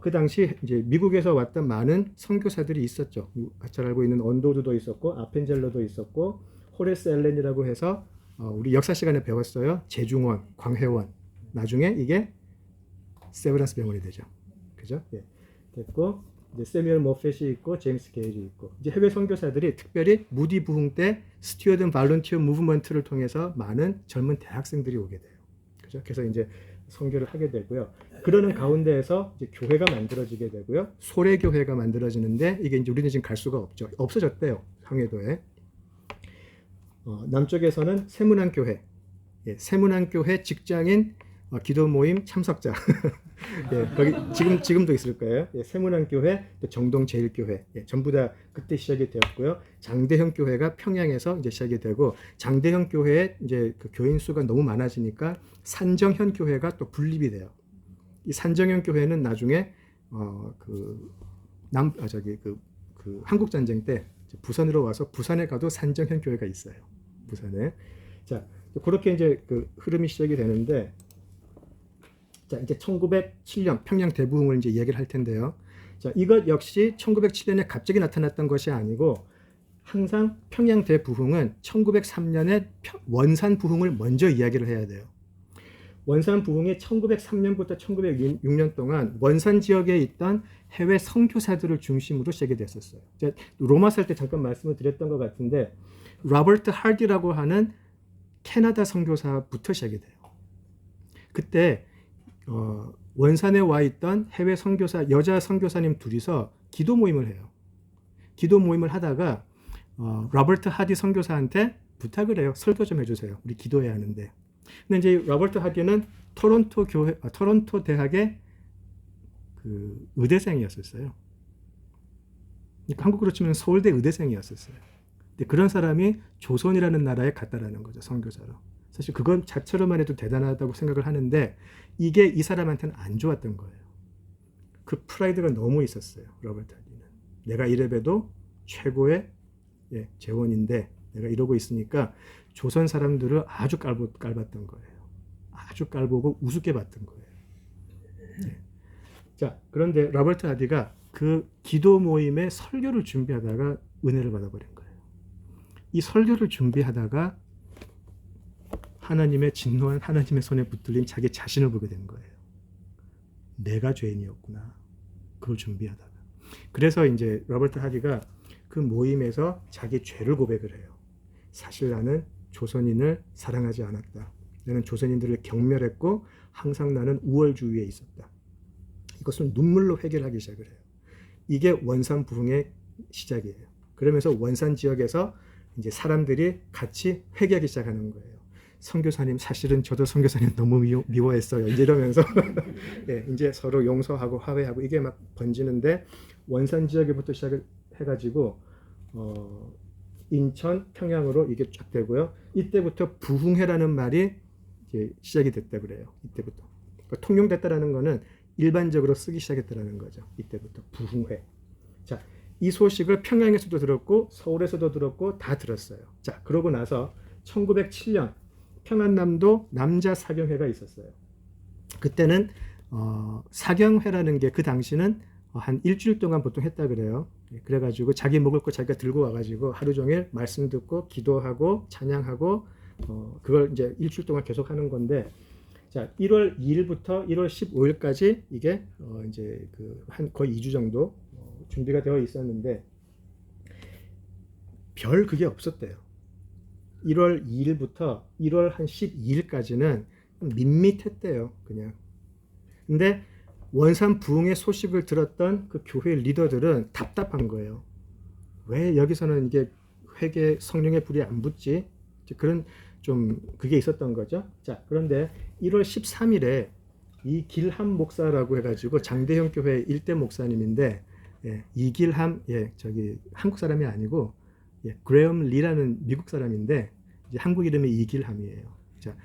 그 당시 이제 미국에서 왔던 많은 선교사들이 있었죠. 잘 알고 있는 언도드도 있었고 아펜젤러도 있었고 호레스 엘렌이라고 해서 우리 역사 시간에 배웠어요. 제중원, 광회원. 나중에 이게 세브란스 병원이 되죠. 그죠? 예. 됐고 이제 세뮤얼 모펫이 있고 제임스 게일이 있고 이제 해외 선교사들이 특별히 무디 부흥 때 스튜어든 발런티어 무브먼트를 통해서 많은 젊은 대학생들이 오게 돼요. 그죠? 그래서 이제 선교를 하게 되고요. 그러는 가운데에서 이제 교회가 만들어지게 되고요. 소래 교회가 만들어지는데 이게 이제 우리는 지금 갈 수가 없죠. 없어졌대요. 황해도에. 남쪽에서는 세문안 교회, 예, 세문안 교회 직장인 기도 모임 참석자, 예, 거기 지금도 있을 거예요. 예, 세문안 교회, 또 정동 제일 교회, 예, 전부 다 그때 시작이 되었고요. 장대형 교회가 평양에서 이제 시작이 되고 장대형 교회에 이제 그 교인 수가 너무 많아지니까 산정현 교회가 또 분립이 돼요. 이 산정현 교회는 나중에 한국 전쟁 때 부산으로 와서 부산에 가도 산정현 교회가 있어요. 부산에. 자, 그렇게 이제 그 흐름이 시작이 되는데, 자, 이제 1907년 평양 대부흥을 이제 이야기를 할 텐데요. 자, 이것 역시 1907년에 갑자기 나타났던 것이 아니고, 항상 평양 대부흥은 1903년에 원산 부흥을 먼저 이야기를 해야 돼요. 원산 부흥이 1903년부터 1906년 동안 원산 지역에 있던 해외 선교사들을 중심으로 시작이 됐었어요. 로마서 할 때 잠깐 말씀을 드렸던 것 같은데 로버트 하디라고 하는 캐나다 선교사부터 시작이 돼요. 그때 원산에 와 있던 해외 선교사, 여자 선교사님 둘이서 기도 모임을 해요. 기도 모임을 하다가 로버트 하디 선교사한테 부탁을 해요. 설교 좀 해주세요. 우리 기도해야 하는데. 근데 이제 로버트 하디는 토론토 대학의 그 의대생이었었어요. 그러니까 한국으로 치면 서울대 의대생이었었어요. 근데 그런 사람이 조선이라는 나라에 갔다라는 거죠, 선교사로. 사실 그건 자체로만 해도 대단하다고 생각을 하는데 이게 이 사람한테는 안 좋았던 거예요. 그 프라이드가 너무 있었어요, 로버트 하디는. 내가 이래봬도 최고의 재원인데 내가 이러고 있으니까 조선 사람들을 아주 깔봤던 거예요. 아주 깔보고 우습게 봤던 거예요. 자, 그런데 로버트 하디가 그 기도 모임의 설교를 준비하다가 은혜를 받아버린 거예요. 이 설교를 준비하다가 하나님의 진노한 하나님의 손에 붙들린 자기 자신을 보게 된 거예요. 내가 죄인이었구나. 그걸 준비하다가. 그래서 이제 로버트 하디가 그 모임에서 자기 죄를 고백을 해요. 사실 나는 조선인을 사랑하지 않았다. 나는 조선인들을 경멸했고 항상 나는 우월주의에 있었다. 이것을 눈물로 회개하기 시작을 해요. 이게 원산 부흥의 시작이에요. 그러면서 원산 지역에서 이제 사람들이 같이 회개하기 시작하는 거예요. 선교사님, 사실은 저도 선교사님 너무 미워했어요. 이제 이러면서 이제 서로 용서하고 화해하고 이게 막 번지는데 원산 지역에부터 시작을 해가지고 인천, 평양으로 이게 쫙 되고요. 이때부터 부흥회라는 말이 이제 시작이 됐다 그래요. 이때부터. 그러니까 통용됐다라는 거는 일반적으로 쓰기 시작했다라는 거죠. 이때부터 부흥회. 자, 이 소식을 평양에서도 들었고 서울에서도 들었고 다 들었어요. 자, 그러고 나서 1907년 평안남도 남자 사경회가 있었어요. 그때는 사경회라는 게 그 당시는 한 일주일 동안 보통 했다 그래요. 그래가지고 자기 먹을 거 자기가 들고 와가지고 하루 종일 말씀 듣고 기도하고 찬양하고 그걸 이제 일주일 동안 계속 하는 건데, 자 1월 2일부터 1월 15일까지 이게 이제 그 한 거의 2주 정도 준비가 되어 있었는데 별 그게 없었대요. 1월 2일부터 1월 한 12일까지는 밋밋했대요, 그냥. 근데 원산 부흥의 소식을 들었던 그 교회 리더들은 답답한 거예요. 왜 여기서는 이게 회개 성령의 불이 안 붙지? 그런 좀 그게 있었던 거죠. 자, 그런데 1월 13일에 이 길함 목사라고 해가지고 장대형 교회 일대 목사님인데, 이길함, 저기 한국 사람이 아니고 그레엄 리라는 미국 사람인데 이제 한국 이름이 이길함이에요. 자,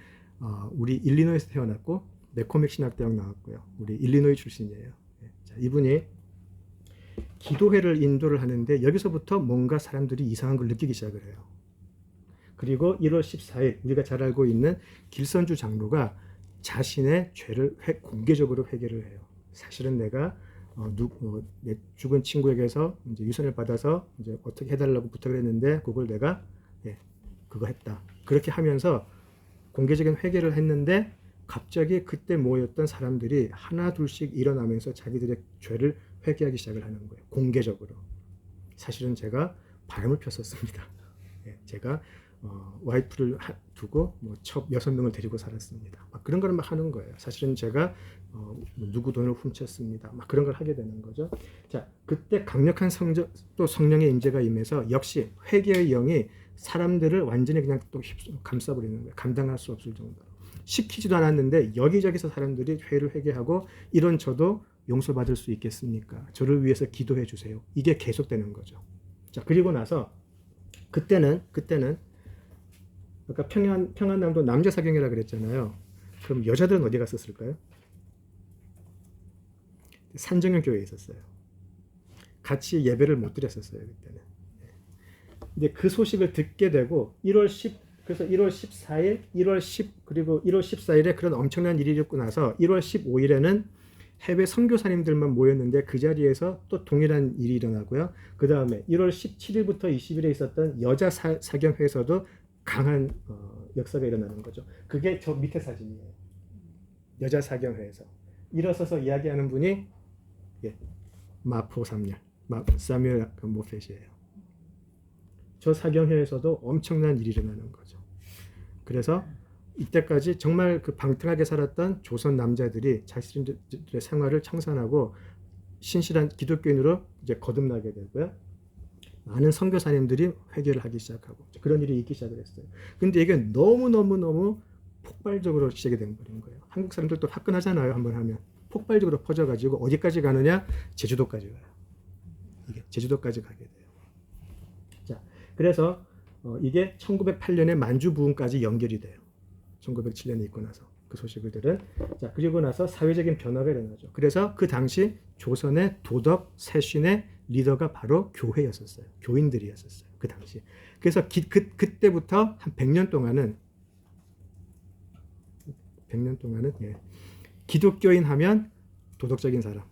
우리 일리노이에서 태어났고 맥코믹 신학대학 나왔고요. 우리 일리노이 출신이에요. 자, 이분이 기도회를 인도를 하는데 여기서부터 뭔가 사람들이 이상한 걸 느끼기 시작을 해요. 그리고 1월 14일 우리가 잘 알고 있는 길선주 장로가 자신의 죄를 공개적으로 회개를 해요. 사실은 내가 내 죽은 친구에게서 이제 유산을 받아서 이제 어떻게 해달라고 부탁을 했는데 그걸 내가 그거 했다. 그렇게 하면서 공개적인 회개를 했는데 갑자기 그때 모였던 사람들이 하나 둘씩 일어나면서 자기들의 죄를 회개하기 시작을 하는 거예요. 공개적으로. 사실은 제가 바람을 폈었습니다. 제가 와이프를 두고 첩 6명을 데리고 살았습니다. 막 그런 걸 막 하는 거예요. 사실은 제가 누구 돈을 훔쳤습니다. 막 그런 걸 하게 되는 거죠. 자, 그때 강력한 또 성령의 임재가 임해서 역시 회개의 영이 사람들을 완전히 그냥 또 감싸버리는 거예요. 감당할 수 없을 정도로. 시키지도 않았는데 여기저기서 사람들이 죄를 회개하고 이런 저도 용서받을 수 있겠습니까? 저를 위해서 기도해 주세요. 이게 계속되는 거죠. 자, 그리고 나서 그때는 아까 평안남도 남자 사경이라 그랬잖아요. 그럼 여자들은 어디 갔었을까요? 산정현 교회에 있었어요. 같이 예배를 못 드렸었어요, 그때는. 근데 그 소식을 듣게 되고 그래서 1월 14일, 1월 10 그리고 1월 14일에 그런 엄청난 일이 있고 나서 1월 15일에는 해외 선교사님들만 모였는데 그 자리에서 또 동일한 일이 일어나고요. 그 다음에 1월 17일부터 20일에 있었던 여자 사경회에서도 강한 역사가 일어나는 거죠. 그게 저 밑에 사진이에요. 여자 사경회에서 일어서서 이야기하는 분이 마포 사뮤엘 모펫이에요. 저 사경회에서도 엄청난 일이 일어나는 거죠. 그래서 이때까지 정말 그 방탕하게 살았던 조선 남자들이 자신들의 생활을 청산하고 신실한 기독교인으로 이제 거듭나게 되고요. 많은 선교사님들이 회개를 하기 시작하고 그런 일이 있기 시작을 했어요. 근데 이게 너무 폭발적으로 시작이 된 거예요. 한국 사람들도 화끈하잖아요. 한번 하면 폭발적으로 퍼져가지고 어디까지 가느냐? 제주도까지 가요. 이게 제주도까지 가게 돼요. 자, 그래서 이게 1908년에 만주 부흥까지 연결이 돼요. 1907년에 있고 나서 그 소식을 들은. 자, 그리고 나서 사회적인 변화가 일어나죠. 그래서 그 당시 조선의 도덕 세신의 리더가 바로 교회였었어요. 교인들이었었어요. 그 당시. 그래서 그때부터 한 100년 동안은 예, 기독교인 하면 도덕적인 사람,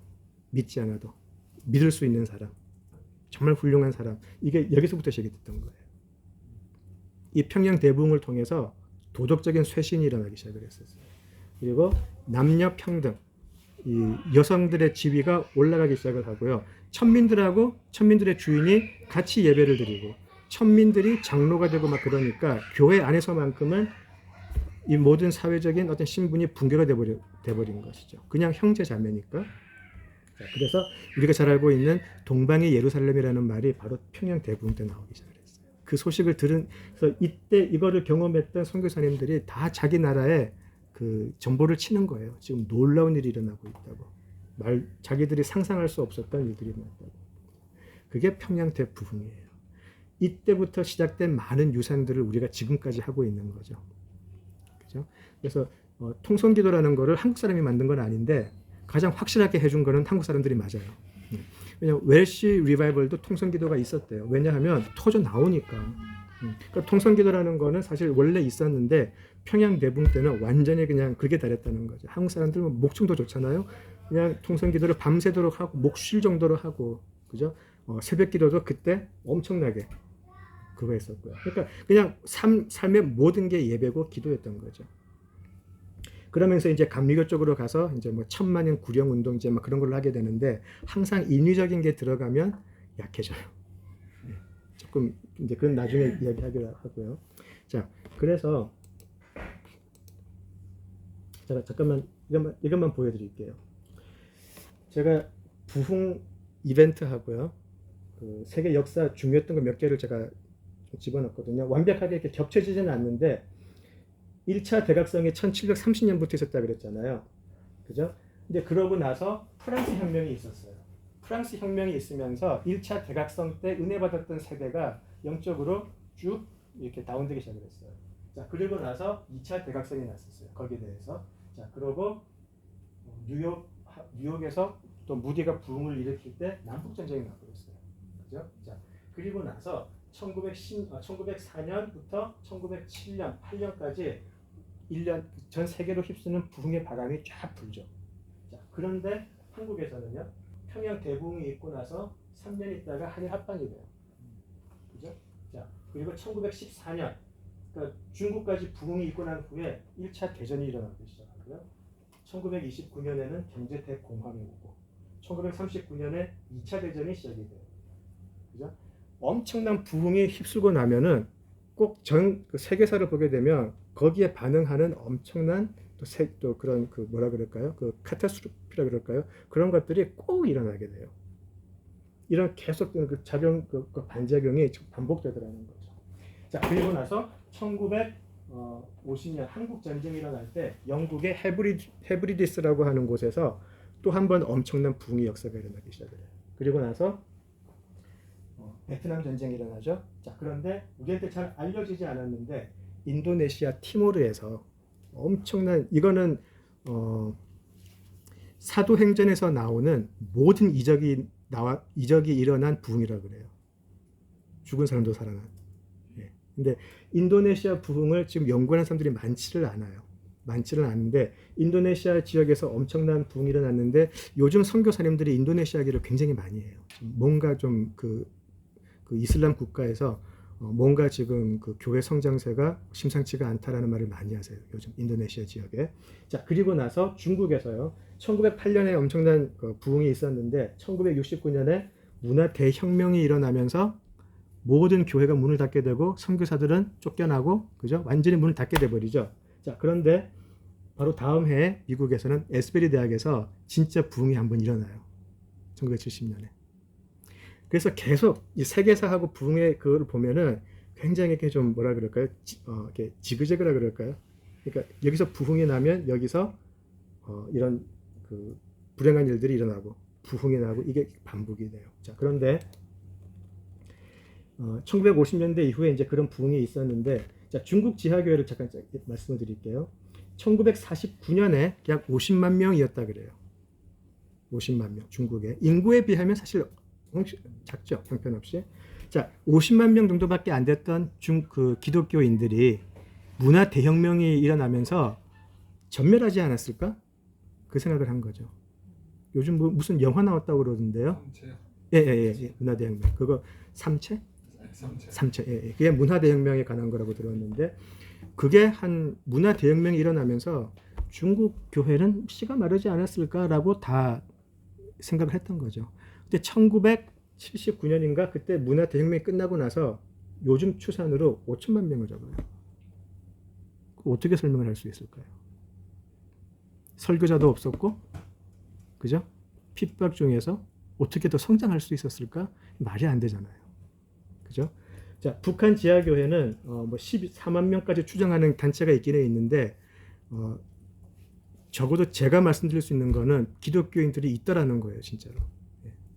믿지 않아도 믿을 수 있는 사람, 정말 훌륭한 사람. 이게 여기서부터 시작이 됐던 거예요. 이 평양 대부흥을 통해서 도덕적인 쇄신이 일어나기 시작을 했었어요. 그리고 남녀 평등, 이 여성들의 지위가 올라가기 시작을 하고요. 천민들의 주인이 같이 예배를 드리고 천민들이 장로가 되고 막 그러니까 교회 안에서만큼은 이 모든 사회적인 어떤 신분이 붕괴가 돼버린 것이죠. 그냥 형제 자매니까. 자, 그래서 우리가 잘 알고 있는 동방의 예루살렘이라는 말이 바로 평양 대부흥 때 나오기 시작했어요. 그 소식을 들은 그래서 이때 이거를 경험했던 선교사님들이 다 자기 나라에 그 전보를 치는 거예요. 지금 놀라운 일이 일어나고 있다고. 자기들이 상상할 수 없었던 일들이 일어났다고. 그게 평양 대부흥이에요. 이때부터 시작된 많은 유산들을 우리가 지금까지 하고 있는 거죠. 그죠? 그래서 통성기도라는 거를 한국 사람이 만든 건 아닌데 가장 확실하게 해준 거는 한국 사람들이 맞아요. 왜냐하면 웰시 리바이벌도 통성기도가 있었대요. 왜냐하면 터져 나오니까. 그러니까 통성기도라는 거는 사실 원래 있었는데 평양 대부흥 때는 완전히 그냥 극에 달했다는 거죠. 한국 사람들은 목청도 좋잖아요. 그냥 통성기도를 밤새도록 하고 목 쉴 정도로 하고, 그죠? 새벽기도도 그때 엄청나게 그거 했었고요. 그러니까 그냥 삶의 모든 게 예배고 기도였던 거죠. 그러면서 이제 감리교 쪽으로 가서 이제 뭐 천만인 구령 운동제 막 그런 걸로 하게 되는데 항상 인위적인 게 들어가면 약해져요. 조금 이제 그건 나중에 이야기하기로 하고요. 자, 그래서 제가 잠깐만 이것만 보여드릴게요. 제가 부흥 이벤트 하고요. 그 세계 역사 중요했던 거 몇 개를 제가 집어넣었거든요. 완벽하게 이렇게 겹쳐지지는 않는데 1차 대각성이 1730년부터 있었다 그랬잖아요. 그죠? 근데 그러고 나서 프랑스 혁명이 있었어요. 프랑스 혁명이 있으면서 1차 대각성 때 은혜 받았던 세대가 영적으로 쭉 이렇게 다운되기 시작을 했어요. 자, 그리고 나서 2차 대각성이 났었어요. 거기에 대해서. 자, 그러고 뉴욕에서 또 무디가 부흥을 일으킬 때 남북 전쟁이 나버렸어요. 그죠? 자, 그리고 나서 1904년부터 1907년, 8년까지 1년 전 세계로 휩쓰는 부흥의 바람이 쫙 불죠. 자, 그런데 한국에서는요, 평양 대부흥이 있고 나서 3년 있다가 한일 합방이 돼요. 그죠? 자, 그리고 1914년, 그러니까 중국까지 부흥이 있고 난 후에 1차 대전이 일어나기 시작하고요. 1929년에는 경제 대공황이 오고, 1939년에 2차 대전이 시작이 돼요. 그죠? 엄청난 부흥이 휩쓸고 나면은 꼭 그 세계사를 보게 되면 거기에 반응하는 엄청난 또 그런 그 뭐라 그럴까요? 그 카타스트로피라 그럴까요? 그런 것들이 꼭 일어나게 돼요. 이런 계속되는 그 작용, 그 반작용이 반복되더라는 거죠. 자, 그리고 나서 1950년 한국 전쟁이 일어날 때 영국의 헤브리디스라고 하는 곳에서 또 한 번 엄청난 부흥의 역사가 일어나기 시작해요. 그리고 나서 베트남 전쟁이 일어나죠. 자, 그런데 우리한테 잘 알려지지 않았는데 인도네시아 티모르에서 엄청난 이거는 사도행전에서 나오는 모든 이적이 일어난 부흥이라고 그래요. 죽은 사람도 살아난. 예. 근데 인도네시아 부흥을 지금 연구하는 사람들이 많지를 않은데 인도네시아 지역에서 엄청난 부흥이 일어났는데 요즘 선교사님들이 인도네시아 얘기를 굉장히 많이 해요. 뭔가 좀 그 이슬람 국가에서 뭔가 지금 그 교회 성장세가 심상치가 않다라는 말을 많이 하세요. 요즘 인도네시아 지역에. 자, 그리고 나서 중국에서요. 1908년에 엄청난 부흥이 있었는데 1969년에 문화 대혁명이 일어나면서 모든 교회가 문을 닫게 되고 선교사들은 쫓겨나고, 그죠? 완전히 문을 닫게 돼 버리죠. 자, 그런데 바로 다음 해에 미국에서는 에스베리 대학에서 진짜 부흥이 한번 일어나요. 1970년에. 그래서 계속 이 세계사하고 부흥의 그걸 보면은 굉장히 이렇게 좀 뭐라 그럴까요? 이렇게 지그재그라 그럴까요? 그러니까 여기서 부흥이 나면 여기서 이런 그 불행한 일들이 일어나고 부흥이 나고 이게 반복이 돼요. 자, 그런데 1950년대 이후에 이제 그런 부흥이 있었는데, 자, 중국 지하교회를 잠깐 말씀을 드릴게요. 1949년에 약 50만 명이었다 그래요. 50만 명, 중국에. 인구에 비하면 사실 작죠, 형편없이. 자, 50만 명 정도밖에 안 됐던 그 기독교인들이 문화 대혁명이 일어나면서 전멸하지 않았을까? 그 생각을 한 거죠. 요즘 무슨 영화 나왔다고 그러던데요. 삼체요. 예. 문화 대혁명. 그거 삼체? 삼체. 예. 그게 문화 대혁명에 관한 거라고 들었는데, 그게 한 문화 대혁명이 일어나면서 중국 교회는 씨가 마르지 않았을까라고 다 생각을 했던 거죠. 근데 1979년인가 그때 문화 대혁명이 끝나고 나서 요즘 추산으로 5천만 명을 잡아요. 어떻게 설명을 할 수 있을까요? 설교자도 없었고, 그죠? 핍박 중에서 어떻게 더 성장할 수 있었을까? 말이 안 되잖아요. 그죠? 자, 북한 지하교회는 뭐 14만 명까지 추정하는 단체가 있기는 있는데, 적어도 제가 말씀드릴 수 있는 거는 기독교인들이 있더라는 거예요, 진짜로.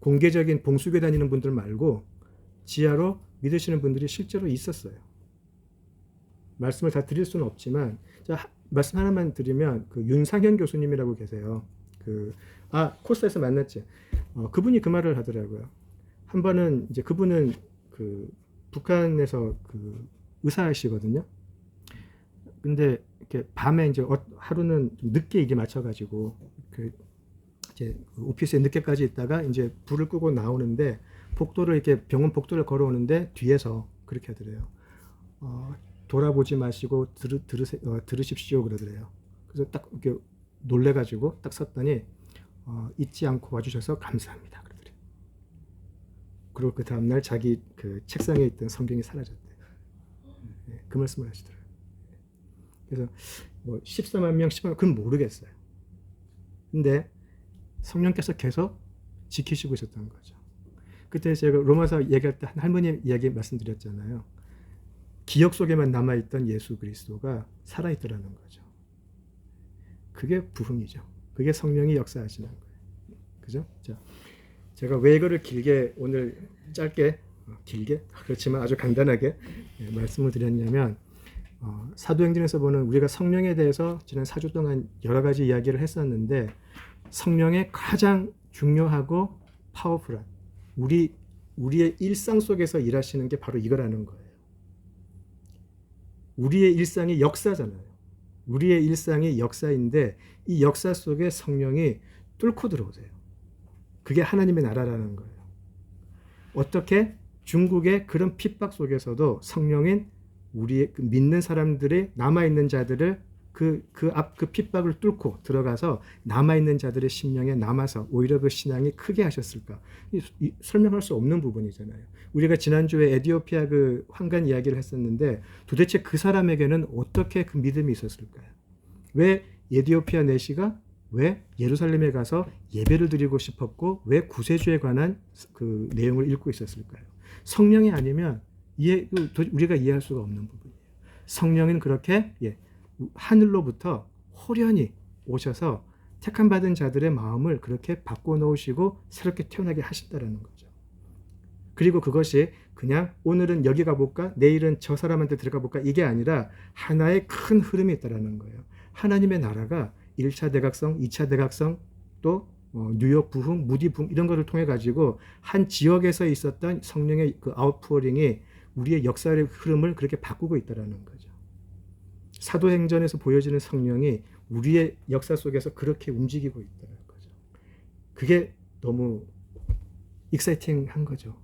공개적인 봉수교 다니는 분들 말고 지하로 믿으시는 분들이 실제로 있었어요. 말씀을 다 드릴 수는 없지만, 자, 말씀 하나만 드리면, 그 윤상현 교수님이라고 계세요. 코스에서 만났지. 그분이 그 말을 하더라고요. 한 번은 이제 그분은 그 북한에서 그 의사이시거든요. 근데 이렇게 밤에 이제 하루는 좀 늦게 일이 맞춰가지고 이제 오피스에 늦게까지 있다가 이제 불을 끄고 나오는데 복도를 이렇게 병원 복도를 걸어오는데 뒤에서 그렇게 하더래요. 돌아보지 마시고 들으십시오 그러더래요. 그래서 딱 이렇게 놀래가지고 딱 섰더니 잊지 않고 와주셔서 감사합니다 그러더래요. 그리고 그 다음날 자기 그 책상에 있던 성경이 사라졌대요. 그 말씀을 하시더라고요. 그래서 뭐 14만 명, 10만 명 그건 모르겠어요. 근데 성령께서 계속 지키시고 있었던 거죠. 그때 제가 로마서 얘기할 때 할머님 이야기 말씀드렸잖아요. 기억 속에만 남아있던 예수 그리스도가 살아있더라는 거죠. 그게 부흥이죠. 그게 성령이 역사하시는 거예요. 그죠? 자, 제가 왜 이거를 길게 오늘 짧게 길게 그렇지만 아주 간단하게 말씀을 드렸냐면, 사도행전에서 보는 우리가 성령에 대해서 지난 4주 동안 여러 가지 이야기를 했었는데, 성령의 가장 중요하고 파워풀한 우리의 일상 속에서 일하시는 게 바로 이거라는 거예요. 우리의 일상이 역사잖아요. 우리의 일상이 역사인데 이 역사 속에 성령이 뚫고 들어오세요. 그게 하나님의 나라라는 거예요. 어떻게 중국의 그런 핍박 속에서도 성령인 우리의 믿는 사람들의 남아있는 자들을 그 핍박을 뚫고 들어가서 남아있는 자들의 심령에 남아서 오히려 그 신앙이 크게 하셨을까? 설명할 수 없는 부분이잖아요. 우리가 지난주에 에티오피아 그 황간 이야기를 했었는데 도대체 그 사람에게는 어떻게 그 믿음이 있었을까요? 왜 에티오피아 내시가 왜 예루살렘에 가서 예배를 드리고 싶었고 왜 구세주에 관한 그 내용을 읽고 있었을까요? 성령이 아니면 우리가 이해할 수가 없는 부분이에요. 성령은 그렇게 하늘로부터 호련히 오셔서 택함 받은 자들의 마음을 그렇게 바꿔놓으시고 새롭게 태어나게 하신다라는 거죠. 그리고 그것이 그냥 오늘은 여기 가볼까 내일은 저 사람한테 들어가 볼까 이게 아니라 하나의 큰 흐름이 있다라는 거예요. 하나님의 나라가 1차 대각성, 2차 대각성 또 뉴욕 부흥, 무디 부흥 이런 거를 통해 가지고 한 지역에서 있었던 성령의 그 아웃포링이 우리의 역사의 흐름을 그렇게 바꾸고 있다라는 거죠. 사도행전에서 보여지는 성령이 우리의 역사 속에서 그렇게 움직이고 있다는 거죠. 그게 너무 익사이팅한 거죠.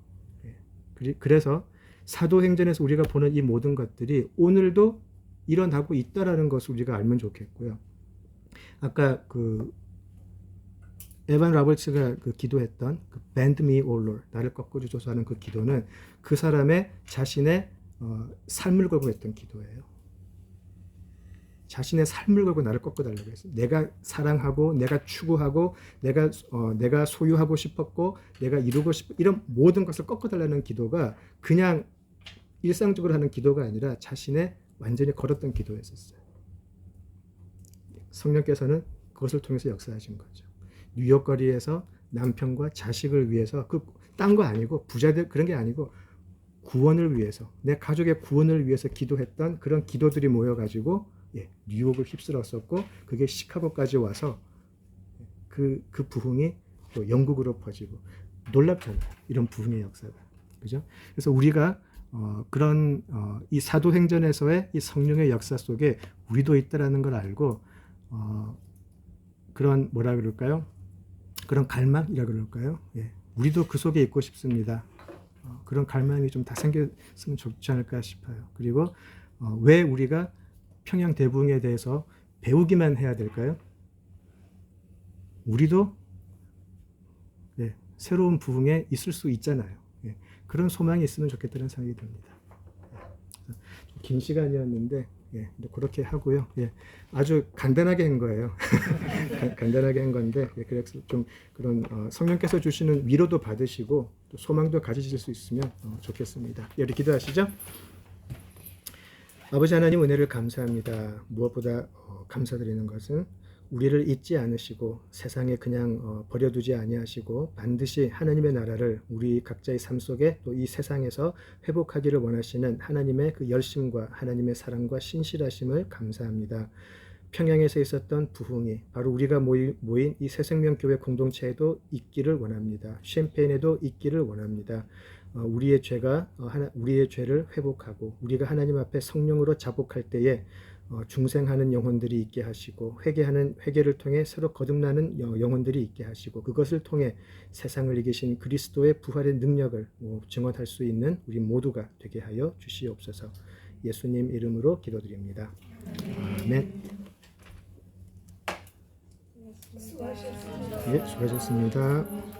그래서 사도행전에서 우리가 보는 이 모든 것들이 오늘도 일어나고 있다라는 것을 우리가 알면 좋겠고요. 아까 그 에반 라버츠가 그 기도했던 그 Bend me, O Lord, 나를 거꾸로 줘서 그 기도는 그 사람의 자신의 삶을 걸고 했던 기도예요. 자신의 삶을 걸고 나를 꺾어달라고 했어요. 내가 사랑하고 내가 추구하고 내가 소유하고 싶었고 내가 이루고 싶고 이런 모든 것을 꺾어달라는 기도가 그냥 일상적으로 하는 기도가 아니라 자신의 완전히 걸었던 기도였었어요. 성령께서는 그것을 통해서 역사하신 거죠. 뉴욕 거리에서 남편과 자식을 위해서 딴 거 아니고 부자들 그런 게 아니고 구원을 위해서 내 가족의 구원을 위해서 기도했던 그런 기도들이 모여가지고 뉴욕을 휩쓸었었고 그게 시카고까지 와서 그 부흥이 또 영국으로 퍼지고 놀랍잖아요. 이런 부흥의 역사가. 그죠? 그래서 우리가 그런 이 사도행전에서의 이 성령의 역사 속에 우리도 있다라는 걸 알고 그런 뭐라 그럴까요? 그런 갈망이라 그럴까요? 우리도 그 속에 있고 싶습니다. 그런 갈망이 좀 다 생겼으면 좋지 않을까 싶어요. 그리고 왜 우리가 평양 대부흥에 대해서 배우기만 해야 될까요? 우리도 새로운 부흥에 있을 수 있잖아요. 그런 소망이 있으면 좋겠다는 생각이 듭니다. 긴 시간이었는데 그렇게 하고요. 아주 간단하게 한 거예요. 간단하게 한 건데 그래서 좀 그런 성령께서 주시는 위로도 받으시고 또 소망도 가지실 수 있으면 좋겠습니다. 우리 기도하시죠. 아버지 하나님 은혜를 감사합니다. 무엇보다 감사드리는 것은 우리를 잊지 않으시고 세상에 그냥 버려두지 아니하시고 반드시 하나님의 나라를 우리 각자의 삶 속에 또 이 세상에서 회복하기를 원하시는 하나님의 그 열심과 하나님의 사랑과 신실하심을 감사합니다. 평양에서 있었던 부흥이 바로 우리가 모인 이 새생명교회 공동체에도 있기를 원합니다. 샴페인에도 있기를 원합니다. 우리의 죄를 회복하고 우리가 하나님 앞에 성령으로 자복할 때에 중생하는 영혼들이 있게 하시고 회개를 통해 새로 거듭나는 영혼들이 있게 하시고 그것을 통해 세상을 이기신 그리스도의 부활의 능력을 증언할 수 있는 우리 모두가 되게 하여 주시옵소서. 예수님 이름으로 기도드립니다. 아멘. 수고하셨습니다. 수고하셨습니다.